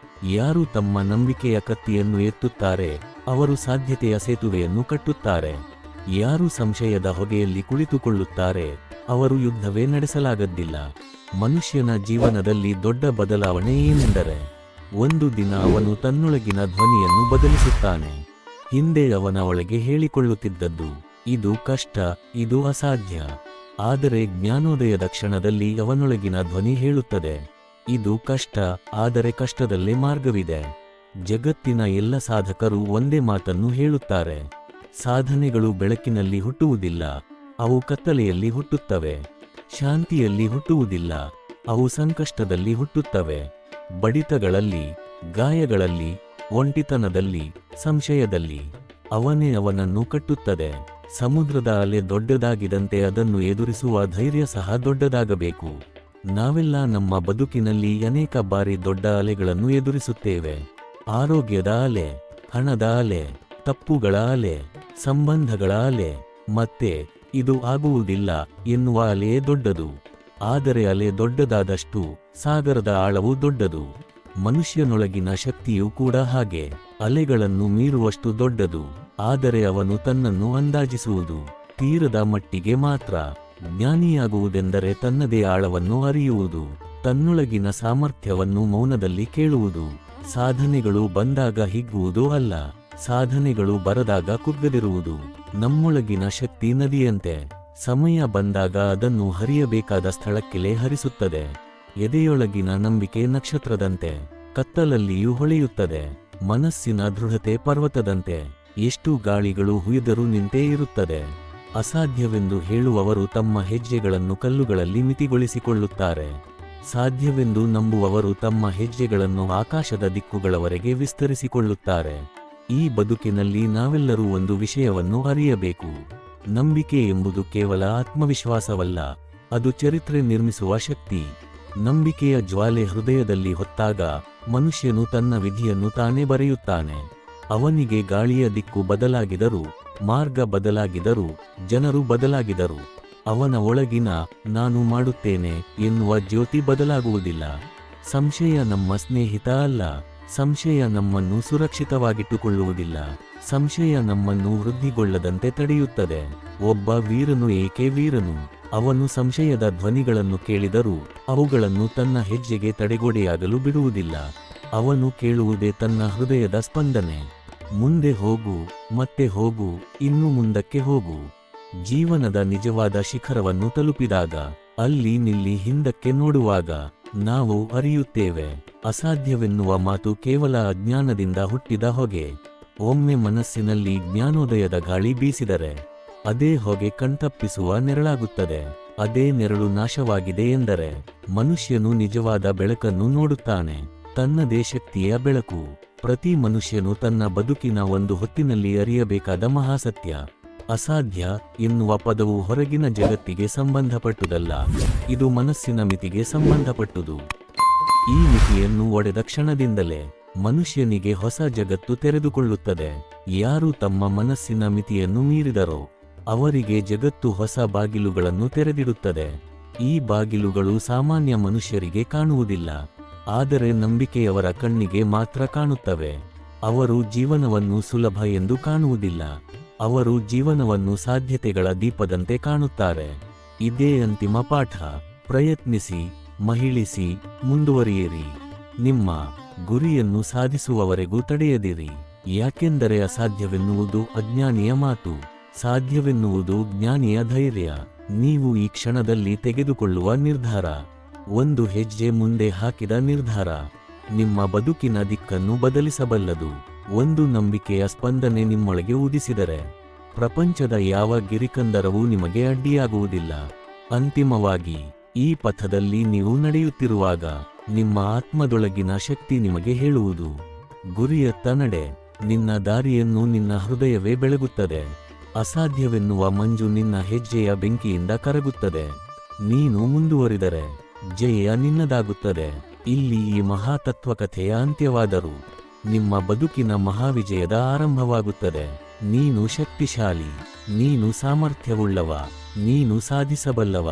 [SPEAKER 1] ಯಾರು ತಮ್ಮ ನಂಬಿಕೆಯ ಕತ್ತಿಯನ್ನು ಎತ್ತುತ್ತಾರೆ ಅವರು ಸಾಧ್ಯತೆಯ ಸೇತುವೆಯನ್ನು ಕಟ್ಟುತ್ತಾರೆ. ಯಾರು ಸಂಶಯದ ಹೊಗೆಯಲ್ಲಿ ಕುಳಿತುಕೊಳ್ಳುತ್ತಾರೆ ಅವರು ಯುದ್ಧವೇ ನಡೆಸಲಾಗದ್ದಿಲ್ಲ. ಮನುಷ್ಯನ ಜೀವನದಲ್ಲಿ ದೊಡ್ಡ ಬದಲಾವಣೆ ಏನೆಂದರೆ ಒಂದು ದಿನ ಅವನು ತನ್ನೊಳಗಿನ ಧ್ವನಿಯನ್ನು ಬದಲಿಸುತ್ತಾನೆ. ಹಿಂದೆ ಅವನ ಒಳಗೆ ಹೇಳಿಕೊಳ್ಳುತ್ತಿದ್ದದ್ದು ಇದು ಕಷ್ಟ, ಇದು ಅಸಾಧ್ಯ. ಆದರೆ ಜ್ಞಾನೋದಯದ ಕ್ಷಣದಲ್ಲಿ ಅವನೊಳಗಿನ ಧ್ವನಿ ಹೇಳುತ್ತದೆ ಇದು ಕಷ್ಟ, ಆದರೆ ಕಷ್ಟದಲ್ಲೇ ಮಾರ್ಗವಿದೆ. ಜಗತ್ತಿನ ಎಲ್ಲ ಸಾಧಕರು ಒಂದೇ ಮಾತನ್ನು ಹೇಳುತ್ತಾರೆ, ಸಾಧನೆಗಳು ಬೆಳಕಿನಲ್ಲಿ ಹುಟ್ಟುವುದಿಲ್ಲ, ಅವು ಕತ್ತಲೆಯಲ್ಲಿ ಹುಟ್ಟುತ್ತವೆ. ಶಾಂತಿಯಲ್ಲಿ ಹುಟ್ಟುವುದಿಲ್ಲ, ಅವು ಸಂಕಷ್ಟದಲ್ಲಿ ಹುಟ್ಟುತ್ತವೆ. ಬಡಿತಗಳಲ್ಲಿ, ಗಾಯಗಳಲ್ಲಿ, ಒಂಟಿತನದಲ್ಲಿ, ಸಂಶಯದಲ್ಲಿ. ಅವನೇ ಅವನನ್ನು ಕಟ್ಟುತ್ತದೆ. ಸಮುದ್ರದ ಅಲೆ ದೊಡ್ಡದಾಗಿದಂತೆ ಅದನ್ನು ಎದುರಿಸುವ ಧೈರ್ಯ ಸಹ ದೊಡ್ಡದಾಗಬೇಕು. ನಾವೆಲ್ಲ ನಮ್ಮ ಬದುಕಿನಲ್ಲಿ ಅನೇಕ ಬಾರಿ ದೊಡ್ಡ ಅಲೆಗಳನ್ನು ಎದುರಿಸುತ್ತೇವೆ. ಆರೋಗ್ಯದ ಅಲೆ, ಹಣದ ಅಲೆ, ತಪ್ಪುಗಳ ಅಲೆ, ಸಂಬಂಧಗಳ ಅಲೆ, ಮತ್ತೆ ಇದು ಆಗುವುದಿಲ್ಲ ಎನ್ನುವ ಅಲೆಯೇ ದೊಡ್ಡದು. ಆದರೆ ಅಲೆ ದೊಡ್ಡದಾದಷ್ಟು ಸಾಗರದ ಆಳವು ದೊಡ್ಡದು. ಮನುಷ್ಯನೊಳಗಿನ ಶಕ್ತಿಯೂ ಕೂಡ ಹಾಗೆ, ಅಲೆಗಳನ್ನು ಮೀರುವಷ್ಟು ದೊಡ್ಡದು. ಆದರೆ ಅವನು ತನ್ನನ್ನು ಅಂದಾಜಿಸುವುದು ತೀರದ ಮಟ್ಟಿಗೆ ಮಾತ್ರ. ಜ್ಞಾನಿಯಾಗುವುದೆಂದರೆ ತನ್ನದೇ ಆಳವನ್ನು ಅರಿಯುವುದು, ತನ್ನೊಳಗಿನ ಸಾಮರ್ಥ್ಯವನ್ನು ಮೌನದಲ್ಲಿ ಕೇಳುವುದು. ಸಾಧನೆಗಳು ಬಂದಾಗ ಹಿಗ್ಗುವುದು ಅಲ್ಲ, ಸಾಧನೆಗಳು ಬರದಾಗ ಕುಗ್ಗದಿರುವುದು. ನಮ್ಮೊಳಗಿನ ಶಕ್ತಿ ನದಿಯಂತೆ, ಸಮಯ ಬಂದಾಗ ಅದನ್ನು ಹರಿಯಬೇಕಾದ ಸ್ಥಳಕ್ಕೆಲೆ ಹರಿಸುತ್ತದೆ. ಎದೆಯೊಳಗಿನ ನಂಬಿಕೆ ನಕ್ಷತ್ರದಂತೆ, ಕತ್ತಲಲ್ಲಿಯೂ ಹೊಳೆಯುತ್ತದೆ. ಮನಸ್ಸಿನ ದೃಢತೆ ಪರ್ವತದಂತೆ, ಎಷ್ಟು ಗಾಳಿಗಳು ಹುಯ್ದರೂ ನಿಂತೇ ಇರುತ್ತದೆ. ಅಸಾಧ್ಯವೆಂದು ಹೇಳುವವರು ತಮ್ಮ ಹೆಜ್ಜೆಗಳನ್ನು ಕಲ್ಲುಗಳಲ್ಲಿ ಮಿತಿಗೊಳಿಸಿಕೊಳ್ಳುತ್ತಾರೆ. ಸಾಧ್ಯವೆಂದು ನಂಬುವವರು ತಮ್ಮ ಹೆಜ್ಜೆಗಳನ್ನು ಆಕಾಶದ ದಿಕ್ಕುಗಳವರೆಗೆ ವಿಸ್ತರಿಸಿಕೊಳ್ಳುತ್ತಾರೆ. ಈ ಬದುಕಿನಲ್ಲಿ ನಾವೆಲ್ಲರೂ ಒಂದು ವಿಷಯವನ್ನು ಅರಿಯಬೇಕು. ನಂಬಿಕೆ ಎಂಬುದು ಕೇವಲ ಆತ್ಮವಿಶ್ವಾಸವಲ್ಲ, ಅದು ಚರಿತ್ರೆ ನಿರ್ಮಿಸುವ ಶಕ್ತಿ. ನಂಬಿಕೆಯ ಜ್ವಾಲೆ ಹೃದಯದಲ್ಲಿ ಹೊತ್ತಾಗ ಮನುಷ್ಯನು ತನ್ನ ವಿಧಿಯನ್ನು ತಾನೇ ಬರೆಯುತ್ತಾನೆ. ಅವನಿಗೆ ಗಾಳಿಯ ದಿಕ್ಕು ಬದಲಾಗಿದರೂ, ಮಾರ್ಗ ಬದಲಾಗಿದರೂ, ಜನರು ಬದಲಾಗಿದರೂ, ಅವನ ಒಳಗಿನ ನಾನು ಮಾಡುತ್ತೇನೆ ಎನ್ನುವ ಜ್ಯೋತಿ ಬದಲಾಗುವುದಿಲ್ಲ. ಸಂಶಯ ನಮ್ಮ ಸ್ನೇಹಿತ ಅಲ್ಲ, ಸಂಶಯ ನಮ್ಮನ್ನು ಸುರಕ್ಷಿತವಾಗಿಟ್ಟುಕೊಳ್ಳುವುದಿಲ್ಲ. ಸಂಶಯ ನಮ್ಮನ್ನು ವೃದ್ಧಿಗೊಳ್ಳದಂತೆ ತಡೆಯುತ್ತದೆ. ಒಬ್ಬ ವೀರನು ಏಕೆ ವೀರನು? ಅವನು ಸಂಶಯದ ಧ್ವನಿಗಳನ್ನು ಕೇಳಿದರೂ ಅವುಗಳನ್ನು ತನ್ನ ಹೆಜ್ಜೆಗೆ ತಡೆಗೋಡೆಯಾಗಲು ಬಿಡುವುದಿಲ್ಲ. ಅವನು ಕೇಳುವುದೇ ತನ್ನ ಹೃದಯದ ಸ್ಪಂದನೆ. ಮುಂದೆ ಹೋಗು, ಮತ್ತೆ ಹೋಗು, ಇನ್ನು ಮುಂದಕ್ಕೆ ಹೋಗು. ಜೀವನದ ನಿಜವಾದ ಶಿಖರವನ್ನು ತಲುಪಿದಾಗ, ಅಲ್ಲಿ ನಿಲ್ಲಿ ಹಿಂದಕ್ಕೆ ನೋಡುವಾಗ ನಾವು ಅರಿಯುತ್ತೇವೆ, ಅಸಾಧ್ಯವೆನ್ನುವ ಮಾತು ಕೇವಲ ಅಜ್ಞಾನದಿಂದ ಹುಟ್ಟಿದ ಹೊಗೆ. ಒಮ್ಮೆ ಮನಸ್ಸಿನಲ್ಲಿ ಜ್ಞಾನೋದಯದ ಗಾಳಿ ಬೀಸಿದರೆ ಅದೇ ಹೊಗೆ ಕಣ್ತಪ್ಪಿಸುವ ನೆರಳಾಗುತ್ತದೆ. ಅದೇ ನೆರಳು ನಾಶವಾಗಿದೆ ಎಂದರೆ ಮನುಷ್ಯನು ನಿಜವಾದ ಬೆಳಕನ್ನು ನೋಡುತ್ತಾನೆ, ತನ್ನದೇ ಶಕ್ತಿಯ ಬೆಳಕು. ಪ್ರತಿ ಮನುಷ್ಯನು ತನ್ನ ಬದುಕಿನ ಒಂದು ಹೊತ್ತಿನಲ್ಲಿ ಅರಿಯಬೇಕಾದ ಮಹಾಸತ್ಯ. ಅಸಾಧ್ಯ ಎನ್ನುವ ಪದವು ಹೊರಗಿನ ಜಗತ್ತಿಗೆ ಸಂಬಂಧಪಟ್ಟುದಲ್ಲ, ಇದು ಮನಸ್ಸಿನ ಮಿತಿಗೆ ಸಂಬಂಧಪಟ್ಟುದು. ಈ ಮಿತಿಯನ್ನು ಒಡೆದ ಕ್ಷಣದಿಂದಲೇ ಮನುಷ್ಯನಿಗೆ ಹೊಸ ಜಗತ್ತು ತೆರೆದುಕೊಳ್ಳುತ್ತದೆ. ಯಾರು ತಮ್ಮ ಮನಸ್ಸಿನ ಮಿತಿಯನ್ನು ಮೀರಿದರೋ ಅವರಿಗೆ ಜಗತ್ತು ಹೊಸ ಬಾಗಿಲುಗಳನ್ನು ತೆರೆದಿಡುತ್ತದೆ. ಈ ಬಾಗಿಲುಗಳು ಸಾಮಾನ್ಯ ಮನುಷ್ಯರಿಗೆ ಕಾಣುವುದಿಲ್ಲ, ಆದರೆ ನಂಬಿಕೆಯವರ ಕಣ್ಣಿಗೆ ಮಾತ್ರ ಕಾಣುತ್ತವೆ. ಅವರು ಜೀವನವನ್ನು ಸುಲಭ ಎಂದು ಕಾಣುವುದಿಲ್ಲ, ಅವರು ಜೀವನವನ್ನು ಸಾಧ್ಯತೆಗಳ ದೀಪದಂತೆ ಕಾಣುತ್ತಾರೆ. ಇದೇ ಅಂತಿಮ ಪಾಠ. ಪ್ರಯತ್ನಿಸಿ, ಮಹಿಳಿಸಿ, ಮುಂದುವರಿಯಿರಿ. ನಿಮ್ಮ ಗುರಿಯನ್ನು ಸಾಧಿಸುವವರೆಗೂ ತಡೆಯದಿರಿ. ಯಾಕೆಂದರೆ ಅಸಾಧ್ಯವೆನ್ನುವುದು ಅಜ್ಞಾನಿಯ ಮಾತು, ಸಾಧ್ಯವೆನ್ನುವುದು ಜ್ಞಾನಿಯ ಧೈರ್ಯ. ನೀವು ಈ ಕ್ಷಣದಲ್ಲಿ ತೆಗೆದುಕೊಳ್ಳುವ ನಿರ್ಧಾರ, ಒಂದು ಹೆಜ್ಜೆ ಮುಂದೆ ಹಾಕಿದ ನಿರ್ಧಾರ, ನಿಮ್ಮ ಬದುಕಿನ ದಿಕ್ಕನ್ನು ಬದಲಿಸಬಲ್ಲದು. ಒಂದು ನಂಬಿಕೆಯ ಸ್ಪಂದನೆ ನಿಮ್ಮೊಳಗೆ ಉದಿಸಿದರೆ ಪ್ರಪಂಚದ ಯಾವ ಗಿರಿಕಂದರವೂ ನಿಮಗೆ ಅಡ್ಡಿಯಾಗುವುದಿಲ್ಲ. ಅಂತಿಮವಾಗಿ ಈ ಪಥದಲ್ಲಿ ನೀವು ನಡೆಯುತ್ತಿರುವಾಗ ನಿಮ್ಮ ಆತ್ಮದೊಳಗಿನ ಶಕ್ತಿ ನಿಮಗೆ ಹೇಳುವುದು, ಗುರಿಯತ್ತ ನಡೆ. ನಿನ್ನ ದಾರಿಯನ್ನು ನಿನ್ನ ಹೃದಯವೇ ಬೆಳಗುತ್ತದೆ. ಅಸಾಧ್ಯವೆನ್ನುವ ಮಂಜು ನಿನ್ನ ಹೆಜ್ಜೆಯ ಬೆಂಕಿಯಿಂದ ಕರಗುತ್ತದೆ. ನೀನು ಮುಂದುವರಿದರೆ ಜಯ ನಿನ್ನದಾಗುತ್ತದೆ. ಇಲ್ಲಿ ಈ ಮಹಾತತ್ವಕಥೆಯ ಅಂತ್ಯವಾದರೂ ನಿಮ್ಮ ಬದುಕಿನ ಮಹಾವಿಜಯದ ಆರಂಭವಾಗುತ್ತದೆ. ನೀನು ಶಕ್ತಿಶಾಲಿ, ನೀನು ಸಾಮರ್ಥ್ಯವುಳ್ಳವ, ನೀನು ಸಾಧಿಸಬಲ್ಲವ.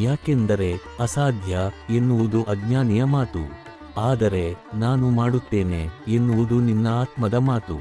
[SPEAKER 1] ಯಾಕೆಂದರೆ ಅಸಾಧ್ಯ ಎನ್ನುವುದು ಅಜ್ಞಾನಿಯ ಮಾತು, ಆದರೆ ನಾನು ಮಾಡುತ್ತೇನೆ ಎನ್ನುವುದು ನಿನ್ನ ಆತ್ಮದ ಮಾತು.